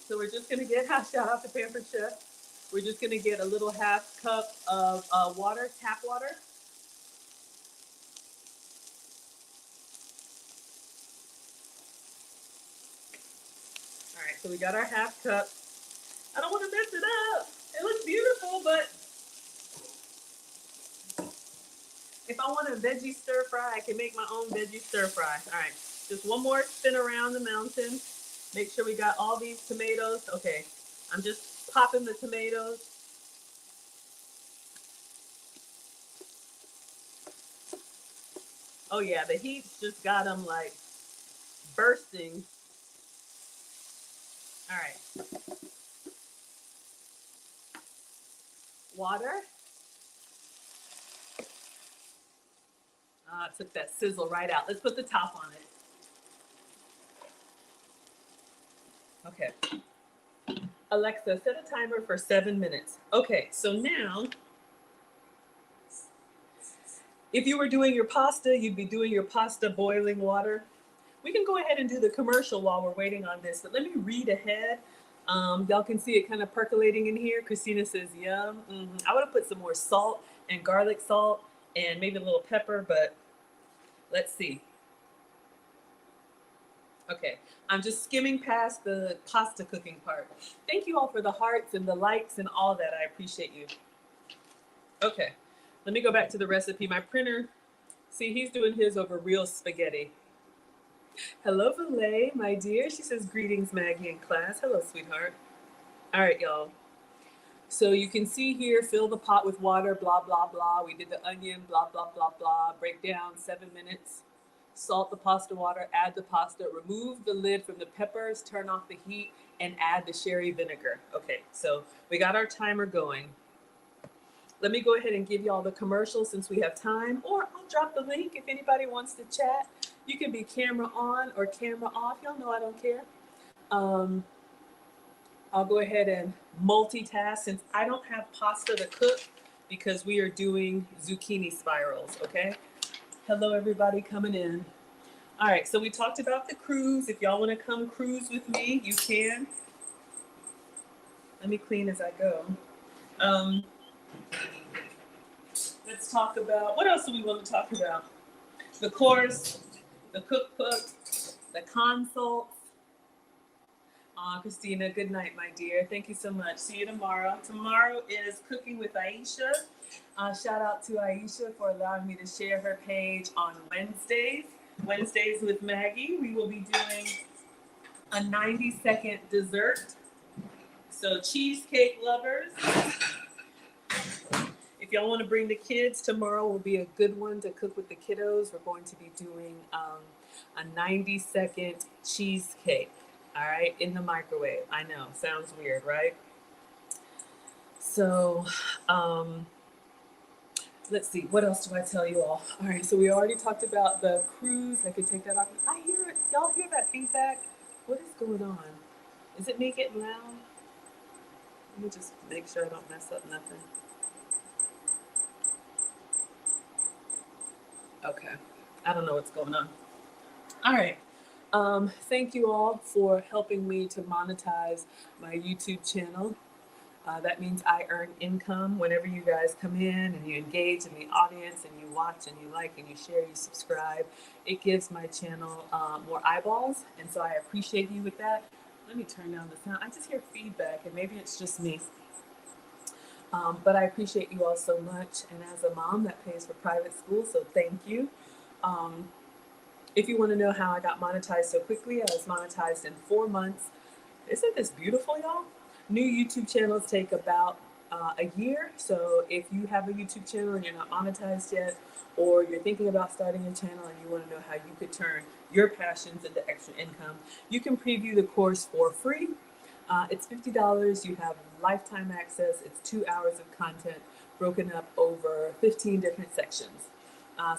So we're just gonna get, shout out to Pampered Chef. We're just gonna get a little half cup of water, tap water. All right, so we got our half cup. I don't want to mess it up. It looks beautiful, but if I want a veggie stir fry, I can make my own veggie stir fry. All right, just one more spin around the mountain. Make sure we got all these tomatoes. Okay, I'm just popping the tomatoes. Oh yeah, the heat's just got them like bursting. All right. Water. Took that sizzle right out. Let's put the top on it. Okay. Alexa, set a timer for 7 minutes. Okay, so now, if you were doing your pasta, you'd be doing your pasta boiling water. We can go ahead and do the commercial while we're waiting on this, but let me read ahead. Y'all can see it kind of percolating in here. Christina says, yum. I would have put some more salt and garlic salt and maybe a little pepper, but let's see. Okay, I'm just skimming past the pasta cooking part. Thank you all for the hearts and the likes and all that. I appreciate you. Okay, let me go back to the recipe. My printer, see, he's doing his over real spaghetti. Hello, Valet, my dear. She says, greetings, Maggie in class. Hello, sweetheart. All right, y'all. So you can see here, fill the pot with water, blah, blah, blah. We did the onion, blah, blah, blah, blah. Break down 7 minutes. Salt the pasta water, add the pasta, remove the lid from the peppers, turn off the heat, and add the sherry vinegar. Okay, so we got our timer going. Let me go ahead and give y'all the commercial since we have time, or I'll drop the link if anybody wants to chat. You can be camera on or camera off. Y'all know I don't care. I'll go ahead and multitask since I don't have pasta to cook because we are doing zucchini spirals, okay? Hello, everybody coming in. All right, so we talked about the cruise. If y'all want to come cruise with me, you can. Let me clean as I go. Let's talk about, what else do we want to talk about? The course, the cookbook, the consults. Christina, good night, my dear. Thank you so much. See you tomorrow. Tomorrow is Cooking with Aisha. Shout out to Aisha for allowing me to share her page on Wednesdays. Wednesdays with Maggie. We will be doing a 90-second dessert. So cheesecake lovers, if y'all want to bring the kids, tomorrow will be a good one to cook with the kiddos. We're going to be doing a 90-second cheesecake. All right, in the microwave. I know, sounds weird, right? So, let's see, what else do I tell you all? All right, so we already talked about the cruise. I could take that off. I hear it. Y'all hear that feedback? What is going on? Is it me getting loud? Let me just make sure I don't mess up nothing. Okay, I don't know what's going on. All right. Thank you all for helping me to monetize my YouTube channel. That means I earn income whenever you guys come in and you engage in the audience and you watch and you like and you share, you subscribe. It gives my channel more eyeballs, and so I appreciate you with that. Let me turn down the sound. I just hear feedback, and maybe it's just me. But I appreciate you all so much. And as a mom that pays for private school, so thank you. Um, if you want to know how I got monetized so quickly, I was monetized in 4 months. Isn't this beautiful, y'all? New YouTube channels take about a year. So if you have a YouTube channel and you're not monetized yet, or you're thinking about starting a channel and you want to know how you could turn your passions into extra income, you can preview the course for free. It's $50. You have lifetime access. It's 2 hours of content broken up over 15 different sections.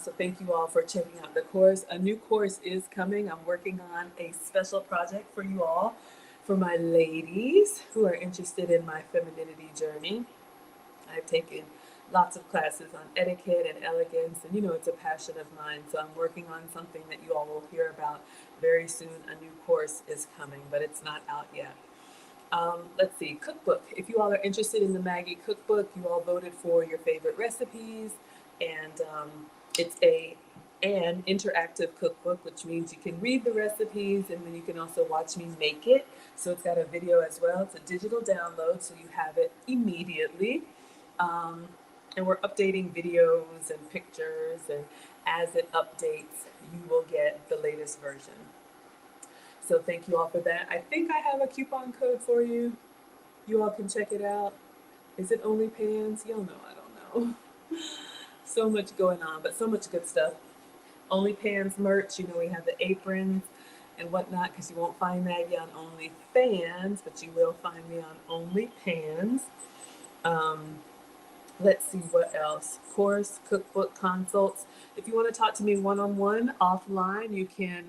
So thank you all for checking out the course. A new course is coming. I'm working on a special project for you all, for my ladies who are interested in my femininity journey. I've taken lots of classes on etiquette and elegance, and you know it's a passion of mine. So I'm working on something that you all will hear about very soon. A new course is coming, but it's not out yet. Let's see, cookbook. If you all are interested in the Maggie cookbook, you all voted for your favorite recipes, and it's an interactive cookbook, which means you can read the recipes and then you can also watch me make it. So it's got a video as well. It's a digital download, so you have it immediately. And we're updating videos and pictures, and as it updates, you will get the latest version. So thank you all for that. I think I have a coupon code for you. You all can check it out. Is it OnlyPans? Y'all know I don't know. So much going on, but so much good stuff. OnlyPans merch, you know, we have the aprons and whatnot, because you won't find Maggie on OnlyFans, but you will find me on OnlyPans. Let's see what else. Course, cookbook, consults. If you want to talk to me one-on-one offline, you can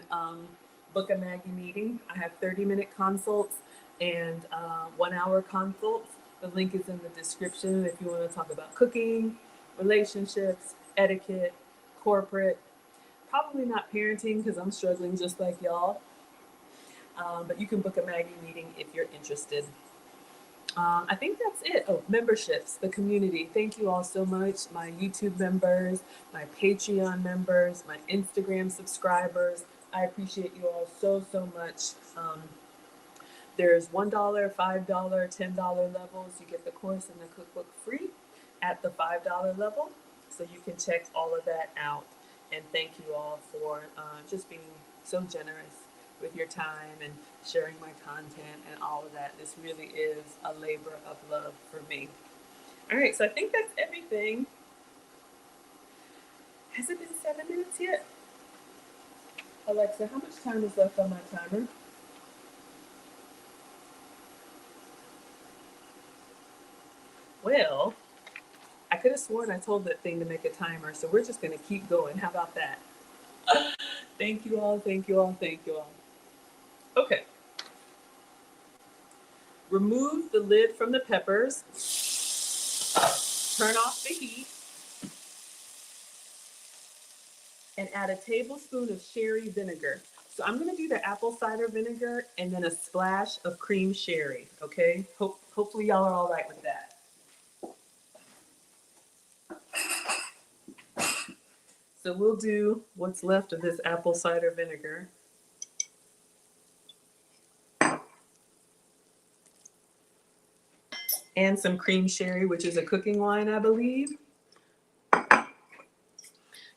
book a Maggie meeting. I have 30-minute consults and 1-hour consults. The link is in the description if you want to talk about cooking, relationships, etiquette, corporate. Probably not parenting because I'm struggling just like y'all. But you can book a Maggie meeting if you're interested. I think that's it. Oh, memberships, the community. Thank you all so much. My YouTube members, my Patreon members, my Instagram subscribers. I appreciate you all so, so much. There's $1, $5, $10 levels. You get the course and the cookbook free at the $5 level. So you can check all of that out. And thank you all for just being so generous with your time and sharing my content and all of that. This really is a labor of love for me. All right, so I think that's everything. Has it been 7 minutes yet? Alexa, how much time is left on my timer? Well, I could have sworn I told that thing to make a timer, so we're just going to keep going. How about that? Thank you all, thank you all, thank you all. Okay. Remove the lid from the peppers. Turn off the heat. And add a tablespoon of sherry vinegar. So I'm going to do the apple cider vinegar and then a splash of cream sherry, okay? Hopefully y'all are all right with that. So we'll do what's left of this apple cider vinegar. And some cream sherry, which is a cooking wine, I believe.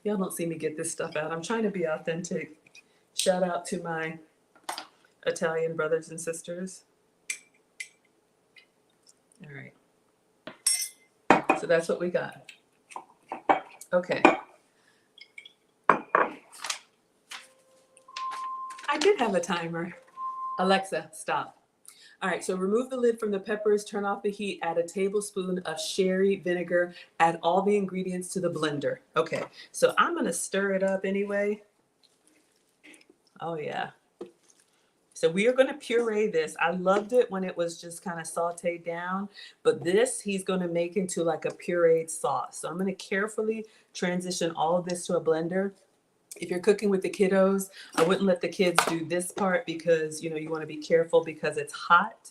Y'all don't see me get this stuff out. I'm trying to be authentic. Shout out to my Italian brothers and sisters. All right. So that's what we got. Okay. I did have a timer. Alexa, stop. All right, so remove the lid from the peppers, turn off the heat, add a tablespoon of sherry vinegar, add all the ingredients to the blender. Okay, so I'm gonna stir it up anyway. Oh yeah. So we are gonna puree this. I loved it when it was just kind of sauteed down, but this he's gonna make into like a pureed sauce. So I'm gonna carefully transition all of this to a blender. If you're cooking with the kiddos, I wouldn't let the kids do this part because, you know, you want to be careful because it's hot.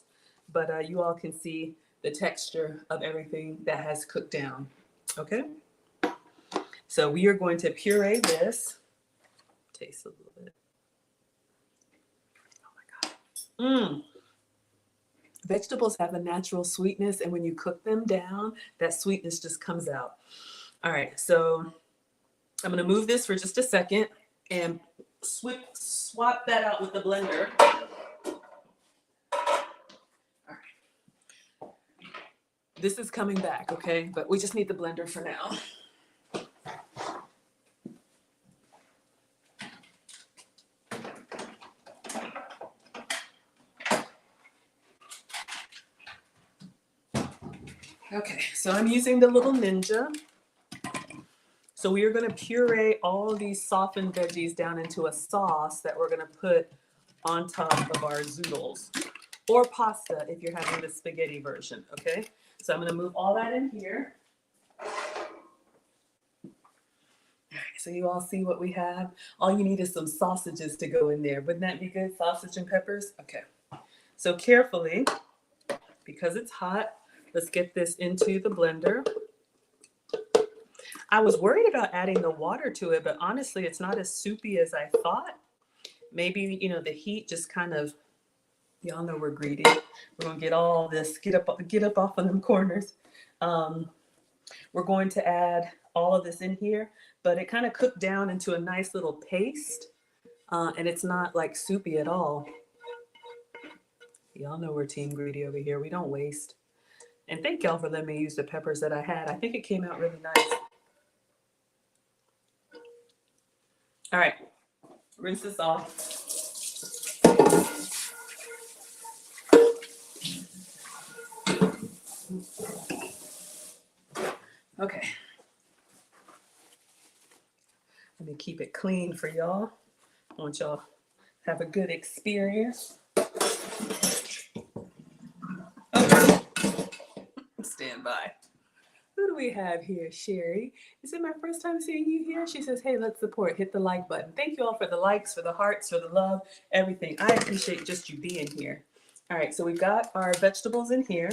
But you all can see the texture of everything that has cooked down. Okay? So we are going to puree this. Taste a little bit. Oh my God. Vegetables have a natural sweetness, and when you cook them down, that sweetness just comes out. All right, so I'm going to move this for just a second and swap that out with the blender. All right. This is coming back, okay? But we just need the blender for now. Okay, so I'm using the little Ninja. So we are going to puree all of these softened veggies down into a sauce that we're going to put on top of our zoodles, or pasta if you're having the spaghetti version, okay? So I'm going to move all that in here. All right, so you all see what we have. All you need is some sausages to go in there. Wouldn't that be good? Sausage and peppers? Okay. So carefully, because it's hot, let's get this into the blender. I was worried about adding the water to it, but honestly, it's not as soupy as I thought. Maybe, you know, the heat just kind of, y'all know we're greedy. We're gonna get all this, get up off of them corners. We're going to add all of this in here, but it kind of cooked down into a nice little paste, and it's not like soupy at all. Y'all know we're team greedy over here. We don't waste. And thank y'all for letting me use the peppers that I had. I think it came out really nice. All right, rinse this off. Okay. Let me keep it clean for y'all. I want y'all to have a good experience. Okay. Stand by. Who do we have here? Sherry. Is it my first time seeing you here? She says, hey, let's support. Hit the like button. Thank you all for the likes, for the hearts, for the love, everything. I appreciate just you being here. All right, so we've got our vegetables in here.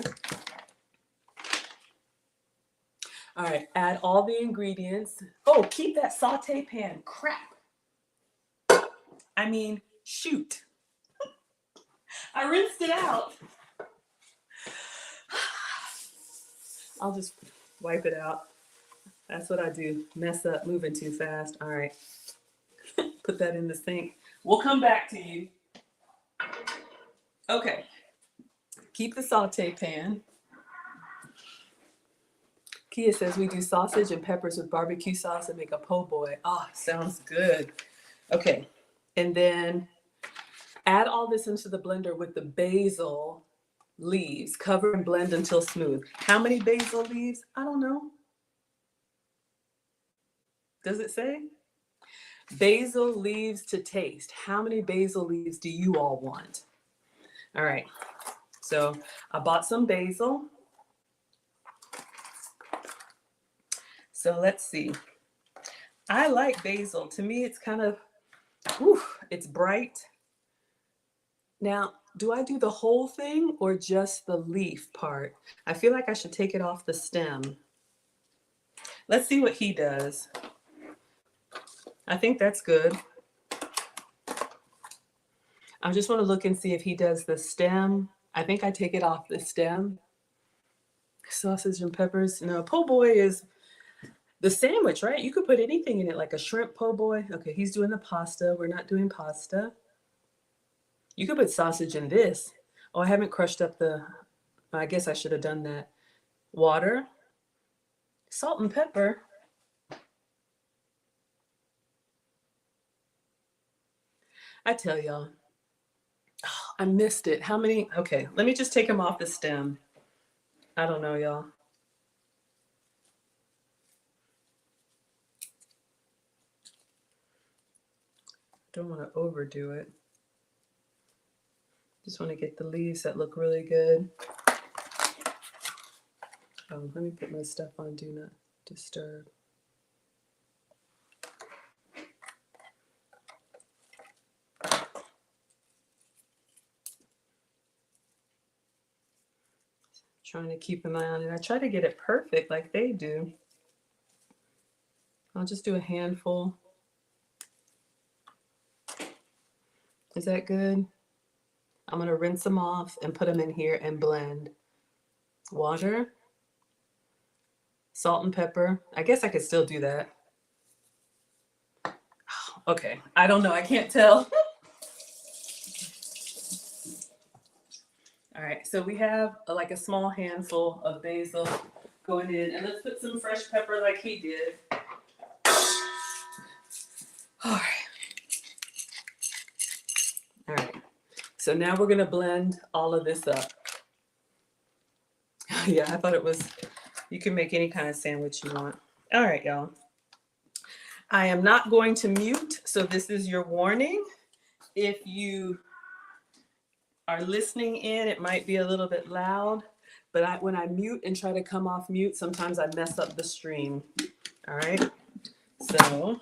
All right, add all the ingredients. Oh, keep that saute pan. Crap. I mean, shoot. I rinsed it out. I'll just wipe it out. That's what I do. Mess up, moving too fast. All right. Put that in the sink. We'll come back to you. Okay. Keep the saute pan. Kia says we do sausage and peppers with barbecue sauce and make a po' boy. Oh, sounds good. Okay. And then add all this into the blender with the basil leaves. Cover and blend until smooth. How many basil leaves? I don't know. Does it say? Basil leaves to taste. How many basil leaves do you all want? All right. So I bought some basil. So let's see. I like basil. To me, it's kind of, it's bright. Now, do I do the whole thing or just the leaf part? I feel like I should take it off the stem. Let's see what he does. I think that's good. I just want to look and see if he does the stem. I think I take it off the stem. Sausage and peppers. No, po' boy is the sandwich, right? You could put anything in it, like a shrimp po' boy. Okay, he's doing the pasta. We're not doing pasta. You could put sausage in this. Oh, I haven't crushed up the, I guess I should have done that. Water, salt and pepper. I tell y'all, oh, I missed it. How many? Okay, let me just take him off the stem. I don't know, y'all. Don't want to overdo it. Just want to get the leaves that look really good. Oh, let me put my stuff on Do Not Disturb. Trying to keep an eye on it. I try to get it perfect like they do. I'll just do a handful. Is that good? I'm going to rinse them off and put them in here and blend. Water, salt and pepper. I guess I could still do that. Okay, I don't know. I can't tell. All right, so we have like a small handful of basil going in, and let's put some fresh pepper like he did. All right. All right. So now we're gonna blend all of this up. Yeah, I thought it was, you can make any kind of sandwich you want. All right, y'all. I am not going to mute, so this is your warning. If you are listening in, it might be a little bit loud, but when I mute and try to come off mute, sometimes I mess up the stream. All right, so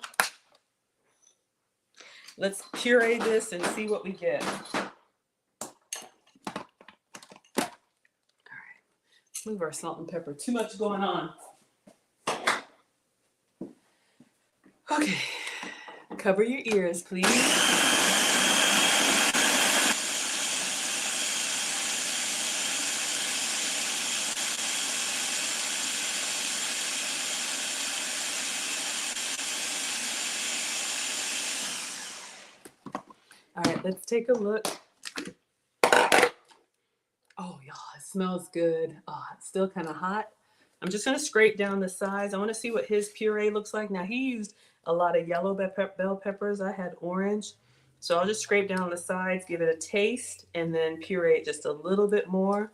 let's puree this and see what we get. All right, move our salt and pepper. Too much going on. Okay, cover your ears, please. All right, let's take a look. Oh, y'all, it smells good. Oh, it's still kind of hot. I'm just going to scrape down the sides. I want to see what his puree looks like. Now, he used a lot of yellow bell peppers. I had orange. So I'll just scrape down the sides, give it a taste, and then puree it just a little bit more.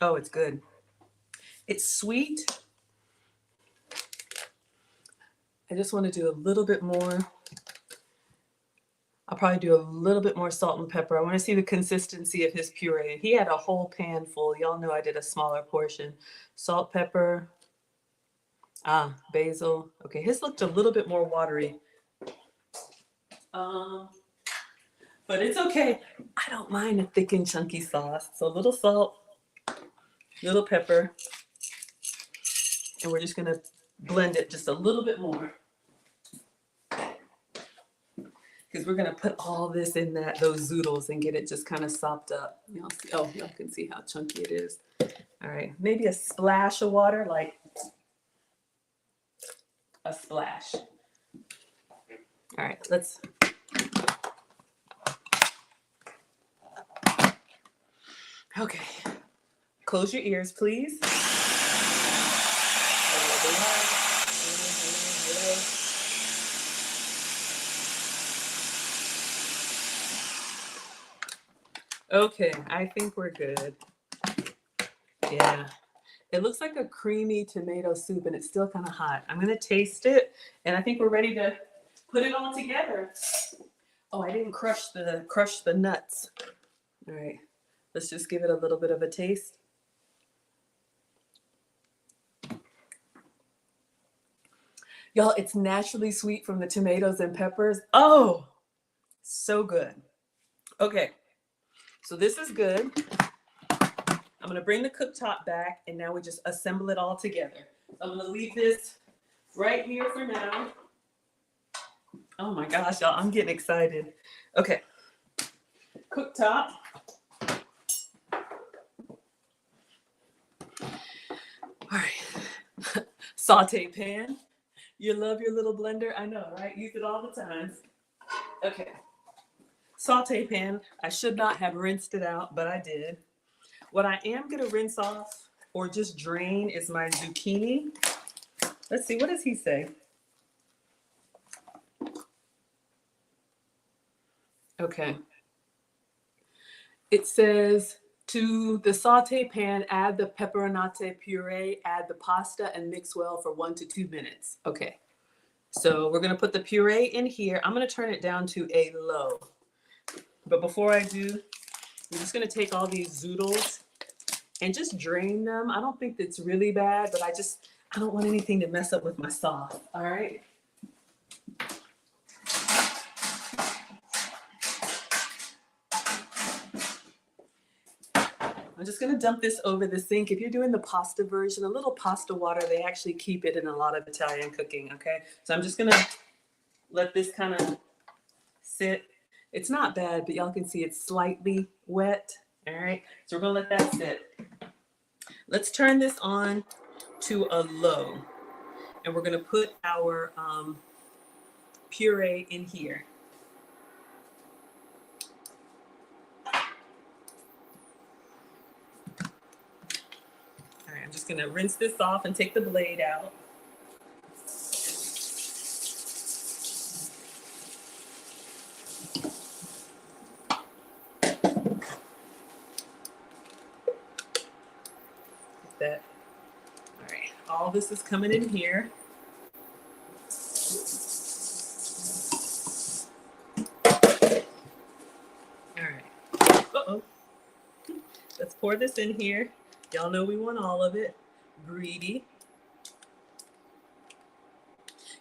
Oh, it's good. It's sweet. I just want to do a little bit more. I'll probably do a little bit more salt and pepper. I want to see the consistency of his puree. He had a whole pan full. Y'all know I did a smaller portion. Salt, pepper, basil. Okay, his looked a little bit more watery. But it's okay. I don't mind a thick and chunky sauce. So a little salt, little pepper, and we're just going to blend it just a little bit more. Because we're gonna put all this in those zoodles and get it just kind of sopped up. Y'all see, y'all can see how chunky it is. All right, maybe a splash of water, like a splash. All right, let's. Okay, close your ears, please. Okay, I think we're good. Yeah, it looks like a creamy tomato soup and it's still kind of hot. I'm gonna taste it and I think we're ready to put it all together. Oh, I didn't crush the nuts. All right, let's just give it a little bit of a taste. Y'all, it's naturally sweet from the tomatoes and peppers. Oh, so good. Okay, so this is good. I'm gonna bring the cooktop back and now we just assemble it all together. I'm gonna leave this right here for now. Oh my gosh, y'all, I'm getting excited. Okay, cooktop. All right, saute pan. You love your little blender? I know, right? Use it all the time. Okay, saute pan. I should not have rinsed it out, but I did. What I am gonna rinse off or just drain is my zucchini. Let's see, what does he say? Okay. It says, to the saute pan, add the peperonata puree, add the pasta, and mix well for 1 to 2 minutes. Okay. So we're going to put the puree in here. I'm going to turn it down to a low. But before I do, I'm just going to take all these zoodles and just drain them. I don't think that's really bad, but I don't want anything to mess up with my sauce. All right. I'm just going to dump this over the sink. If you're doing the pasta version, a little pasta water, they actually keep it in a lot of Italian cooking, okay? So I'm just going to let this kind of sit. It's not bad, but y'all can see it's slightly wet. All right, so we're gonna let that sit. Let's turn this on to a low, and we're gonna put our puree in here. All right, I'm just gonna rinse this off and take the blade out. That. All right, all this is coming in here. All right. Uh-oh. Let's pour this in here. Y'all know we want all of it. Greedy.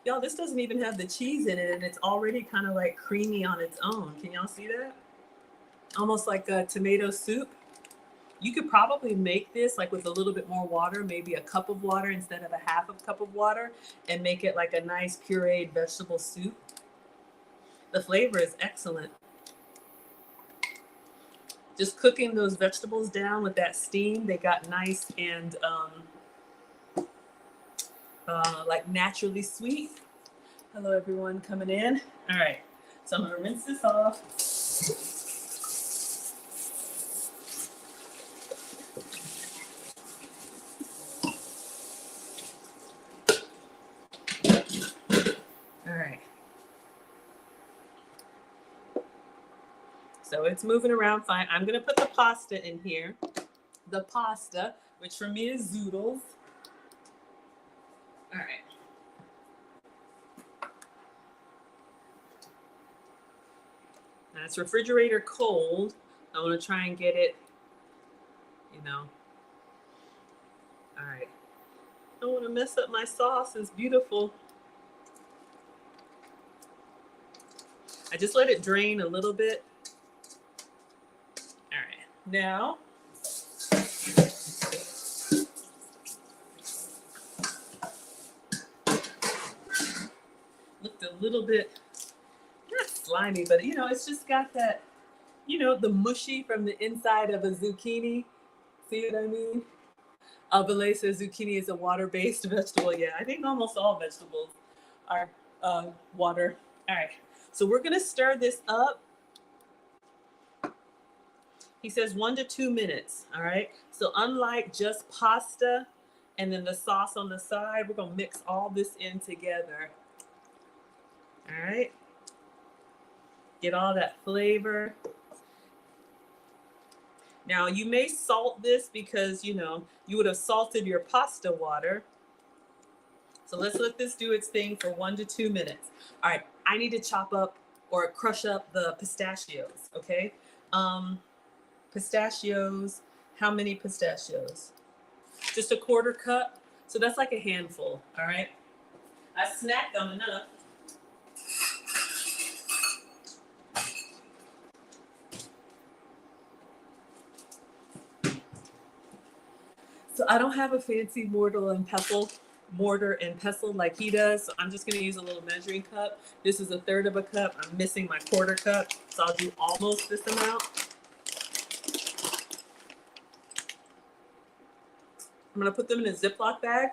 Y'all, this doesn't even have the cheese in it, and it's already kind of like creamy on its own. Can y'all see that? Almost like a tomato soup. You could probably make this like with a little bit more water, maybe a cup of water instead of a half of a cup of water, and make it like a nice pureed vegetable soup. The flavor is excellent. Just cooking those vegetables down with that steam, they got nice and like naturally sweet. Hello everyone coming in. All right, so I'm gonna rinse this off. All right. So it's moving around fine. I'm gonna put the pasta in here. The pasta, which for me is Zoodles. All right. Now it's refrigerator cold. I want to try and get it, you know. All right. I don't want to mess up my sauce. It's beautiful. I just let it drain a little bit. All right. Now, looked a little bit, not slimy, but you know, it's just got that, you know, the mushy from the inside of a zucchini. See what I mean? Abele says zucchini is a water-based vegetable. Yeah, I think almost all vegetables are water. All right, so we're gonna stir this up. He says 1 to 2 minutes. All right, so unlike just pasta and then the sauce on the side, we're gonna mix all this in together. All right, get all that flavor. Now you may salt this because, you know, you would have salted your pasta water. So let's let this do its thing for 1 to 2 minutes. All right, I need to chop up or crush up the pistachios, okay? Pistachios, how many pistachios? Just a 1/4 cup. So that's like a handful, all right? I snacked on enough. So I don't have a fancy mortar and pestle like he does. So I'm just gonna use a little measuring cup. This is 1/3 of a cup. I'm missing my 1/4 cup. So I'll do almost this amount. I'm gonna put them in a Ziploc bag.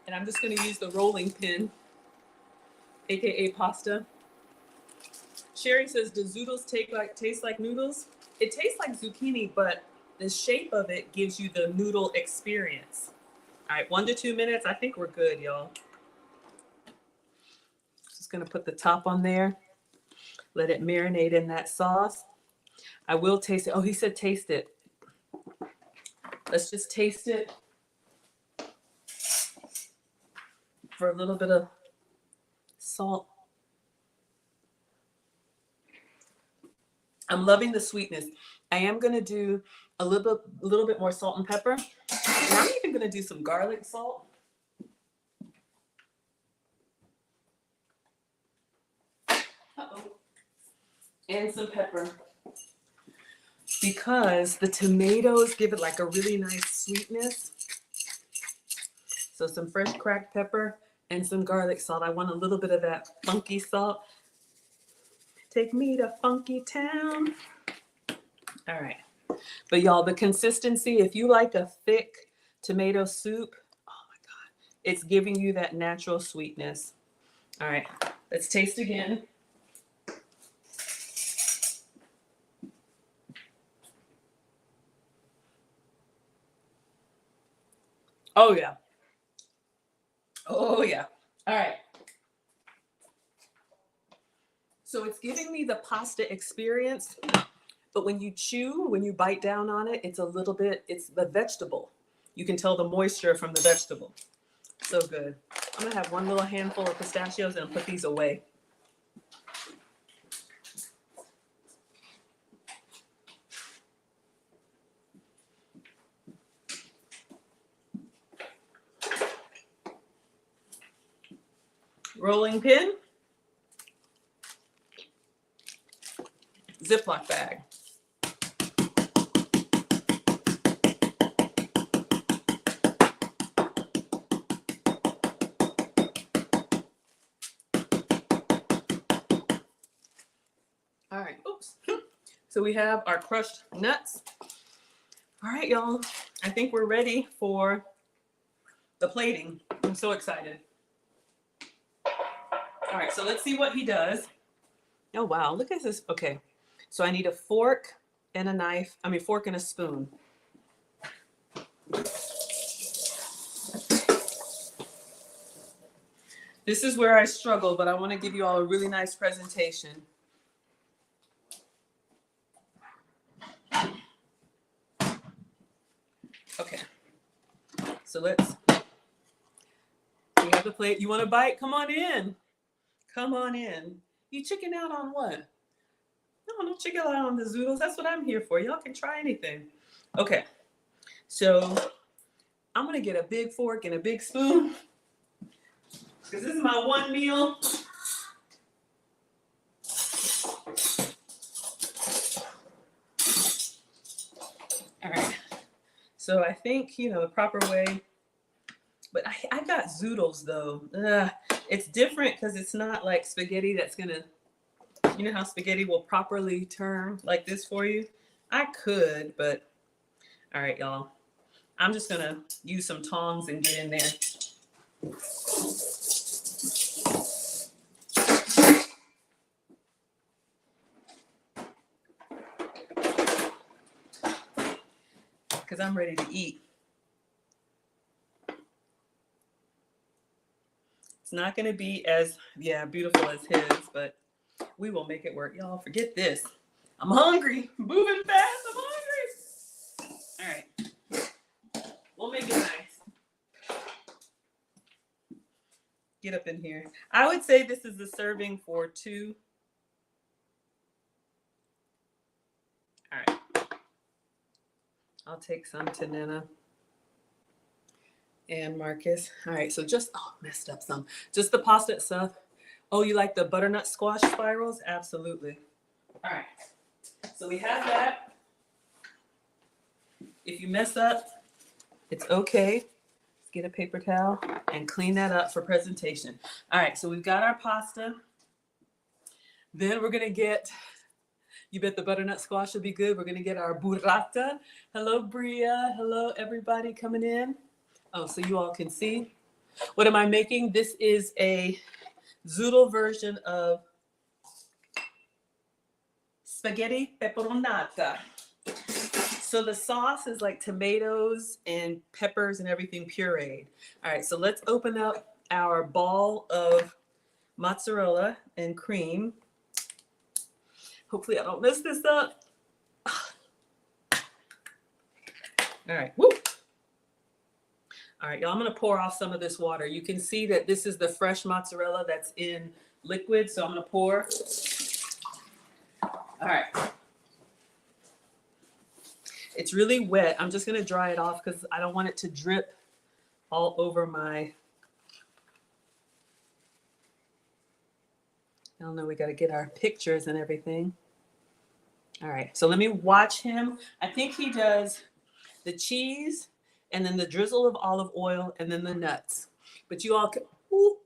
And I'm just gonna use the rolling pin, AKA pasta. Sherry says, does Zoodles taste like noodles? It tastes like zucchini, but the shape of it gives you the noodle experience. All right, 1 to 2 minutes. I think we're good, y'all. Just gonna put the top on there. Let it marinate in that sauce. I will taste it. Oh, he said taste it. Let's just taste it for a little bit of salt. I'm loving the sweetness. I am gonna do a little bit more salt and pepper. And I'm even gonna do some garlic salt. Uh-oh. And some pepper. Because the tomatoes give it like a really nice sweetness. So some fresh cracked pepper and some garlic salt. I want a little bit of that funky salt. Take me to funky town. All right. But y'all, the consistency, if you like a thick tomato soup, oh my God, it's giving you that natural sweetness. All right, let's taste again. Oh yeah. Oh yeah. All right. So it's giving me the pasta experience, but when you chew, when you bite down on it, it's a little bit, it's the vegetable. You can tell the moisture from the vegetable. So good. I'm gonna have one little handful of pistachios and put these away. Rolling pin. Ziploc bag. All right, oops. So we have our crushed nuts. All right, y'all. I think we're ready for the plating. I'm so excited. All right, so let's see what he does. Oh, wow, look at this. Okay, so I need a fork and a knife. I mean, fork and a spoon. This is where I struggle, but I want to give you all a really nice presentation. Okay, so let's, we have the plate. You want to bite? Come on in. Come on in. You chicken out on what? No, don't chicken out on the Zoodles. That's what I'm here for. Y'all can try anything. Okay, so I'm going to get a big fork and a big spoon because this is my one meal. All right. So I think, you know, the proper way, but I got Zoodles though. It's different because it's not like spaghetti that's gonna, you know how spaghetti will properly turn like this for you? I could, but all right, y'all. I'm just gonna use some tongs and get in there. Because I'm ready to eat. It's not going to be as, beautiful as his, but we will make it work. Y'all, forget this. I'm hungry. Moving fast. I'm hungry. All right. We'll make it nice. Get up in here. I would say this is a serving for 2. All right. I'll take some to Nana and Marcus. All right, so just, messed up some. Just the pasta itself. Oh, you like the butternut squash spirals? Absolutely. All right, so we have that. If you mess up, it's okay. Let's get a paper towel and clean that up for presentation. All right, so we've got our pasta. Then we're gonna get, you bet the butternut squash will be good. We're gonna get our burrata. Hello, Bria. Hello, everybody coming in. Oh, so you all can see. What am I making? This is a Zoodle version of spaghetti peperonata. So the sauce is like tomatoes and peppers and everything pureed. All right, so let's open up our ball of mozzarella and cream. Hopefully I don't mess this up. All right, woo. All right, y'all, I'm gonna pour off some of this water. You can see that this is the fresh mozzarella that's in liquid, so I'm gonna pour. All right. It's really wet. I'm just gonna dry it off because I don't want it to drip all over my, I don't know, we gotta get our pictures and everything. All right, so let me watch him. I think he does the cheese and then the drizzle of olive oil and then the nuts. But you all can, ooh,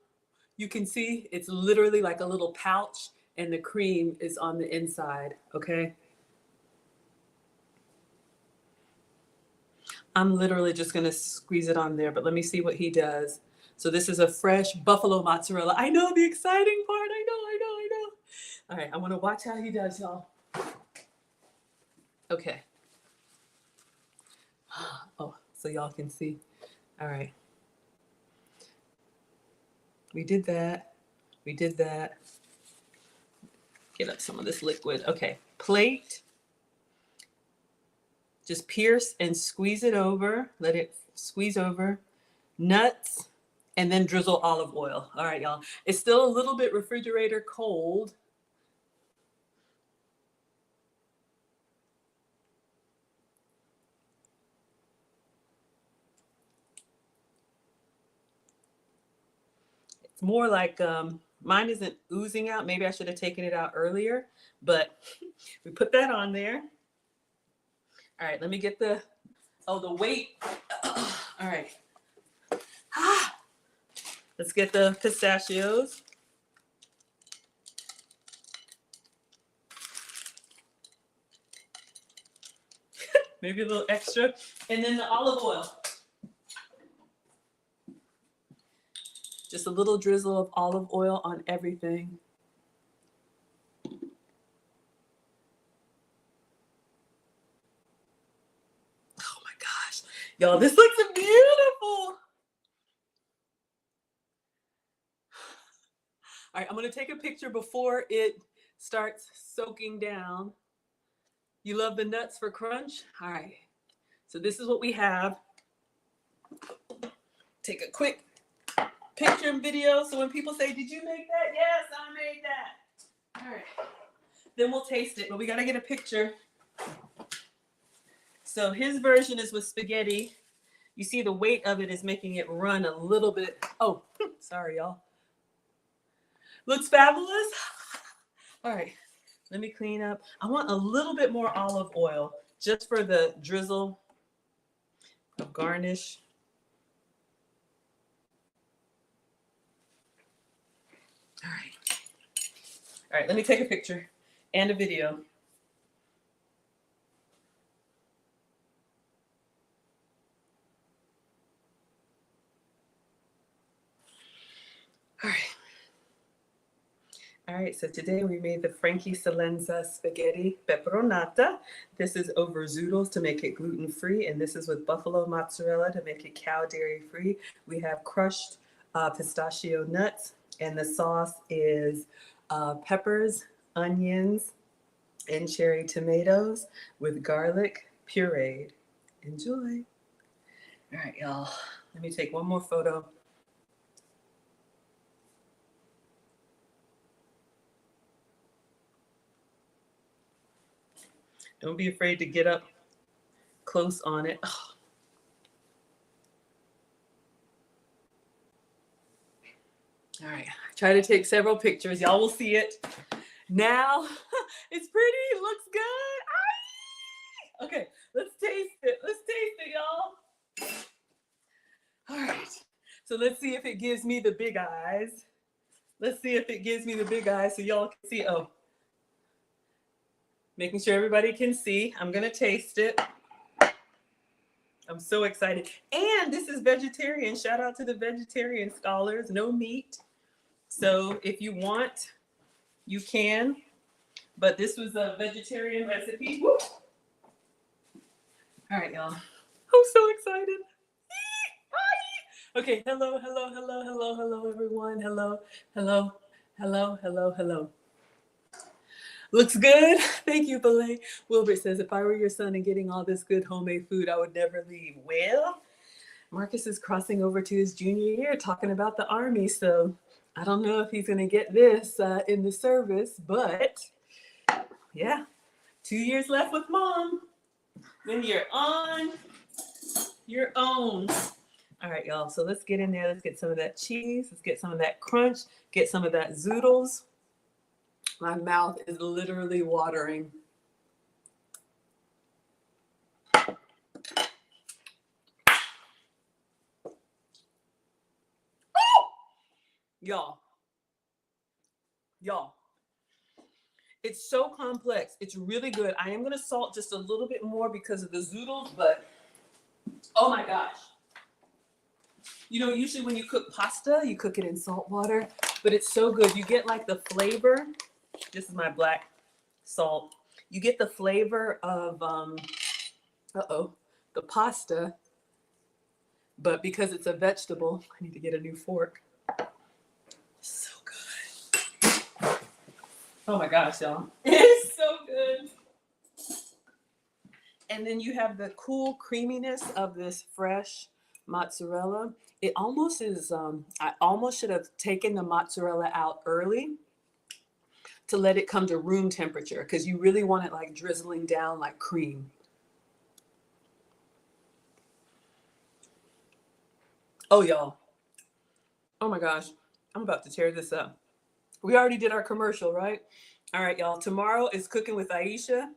You can see it's literally like a little pouch and the cream is on the inside, okay? I'm literally just gonna squeeze it on there, but let me see what he does. So this is a fresh buffalo mozzarella. I know the exciting part. I know. All right, I wanna watch how he does, y'all. Okay. Oh, so y'all can see. All right. We did that. Get up some of this liquid. Okay, plate. Just pierce and squeeze it over. Let it squeeze over. Nuts, and then drizzle olive oil. All right, y'all. It's still a little bit refrigerator cold. It's more like mine isn't oozing out. Maybe I should have taken it out earlier, but we put that on there. All right, let me get the weight. All right. Let's get the pistachios. Maybe a little extra. And then the olive oil. Just a little drizzle of olive oil on everything. Oh my gosh. Y'all, this looks beautiful. All right, I'm gonna take a picture before it starts soaking down. You love the nuts for crunch? All right, so this is what we have. Take a quick picture and video, so when people say, did you make that? Yes, I made that. All right, then we'll taste it, but we gotta get a picture. So his version is with spaghetti. You see the weight of it is making it run a little bit. Oh, sorry, y'all. Looks fabulous. All right, let me clean up. I want a little bit more olive oil just for the drizzle of garnish. All right. All right, let me take a picture and a video. All right. All right, so today we made the Frankie Salenza spaghetti peperonata. This is over Zoodles to make it gluten-free, and this is with buffalo mozzarella to make it cow dairy-free. We have crushed pistachio nuts, and the sauce is peppers, onions, and cherry tomatoes with garlic pureed. Enjoy. All right, y'all. Let me take one more photo. Don't be afraid to get up close on it. Oh. All right, try to take several pictures. Y'all will see it. Now, it's pretty, it looks good. Aye! Okay, let's taste it. Let's taste it, y'all. All right, so let's see if it gives me the big eyes. Let's see if it gives me the big eyes so y'all can see. Oh, making sure everybody can see. I'm gonna taste it. I'm so excited. And this is vegetarian. Shout out to the vegetarian scholars. No meat. So if you want, you can. But this was a vegetarian recipe. Woo! All right, y'all. I'm so excited. Hi. Okay, hello, everyone. Hello. Looks good. Thank you, Belay. Wilbert says, if I were your son and getting all this good homemade food, I would never leave. Well, Marcus is crossing over to his junior year talking about the Army, so I don't know if he's going to get this in the service, but yeah, 2 years left with mom. Then you're on your own. All right, y'all, so let's get in there. Let's get some of that cheese. Let's get some of that crunch. Get some of that Zoodles. My mouth is literally watering. Y'all, Y'all, it's so complex. It's really good. I am going to salt just a little bit more because of the zoodles, but oh my gosh. You know, usually when you cook pasta, you cook it in salt water, but it's so good. You get like the flavor. This is my black salt. You get the flavor of, the pasta, but because it's a vegetable, I need to get a new fork. So good. Oh my gosh, y'all. It's so good. And then you have the cool creaminess of this fresh mozzarella. It almost is, I almost should have taken the mozzarella out early to let it come to room temperature because you really want it like drizzling down like cream. Oh, y'all. Oh my gosh. I'm about to tear this up. We already did our commercial, right? All right, y'all. Tomorrow is Cooking with Aisha.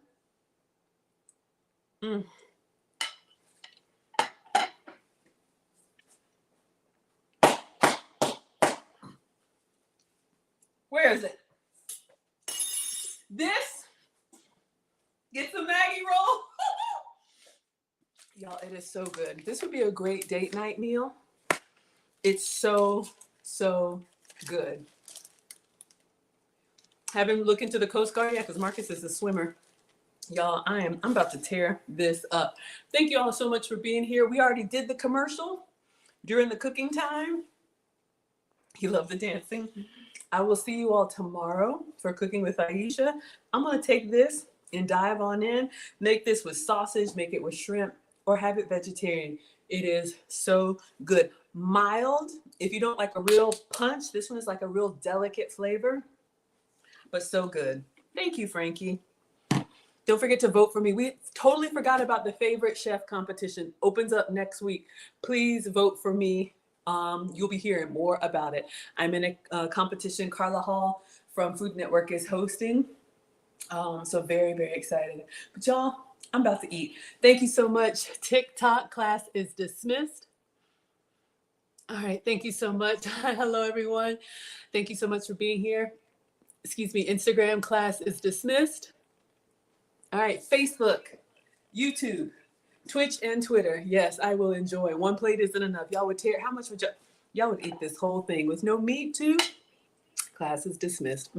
Where is it? This gets the Maggie roll. Y'all, it is so good. This would be a great date night meal. It's so, so good. Having looked into the Coast Guard, yeah, because Marcus is a swimmer. Y'all, I'm about to tear this up. Thank you all so much for being here. We already did the commercial during the cooking time. You love the dancing. I will see you all tomorrow for Cooking with Aisha. I'm going to take this and dive on in. Make this with sausage, make it with shrimp, or have it vegetarian. It is so good. Mild. If you don't like a real punch, this one is like a real delicate flavor, but so good. Thank you, Frankie. Don't forget to vote for me. We totally forgot about the favorite chef competition. Opens up next week. Please vote for me. You'll be hearing more about it. I'm in a competition Carla Hall from Food Network is hosting. So very, very excited. But y'all, I'm about to eat. Thank you so much. TikTok class is dismissed. All right. Thank you so much. Hello, everyone. Thank you so much for being here. Excuse me. Instagram class is dismissed. All right. Facebook, YouTube, Twitch, and Twitter. Yes, I will enjoy. One plate isn't enough. Y'all would tear. How much would y'all would eat this whole thing with no meat too? Class is dismissed.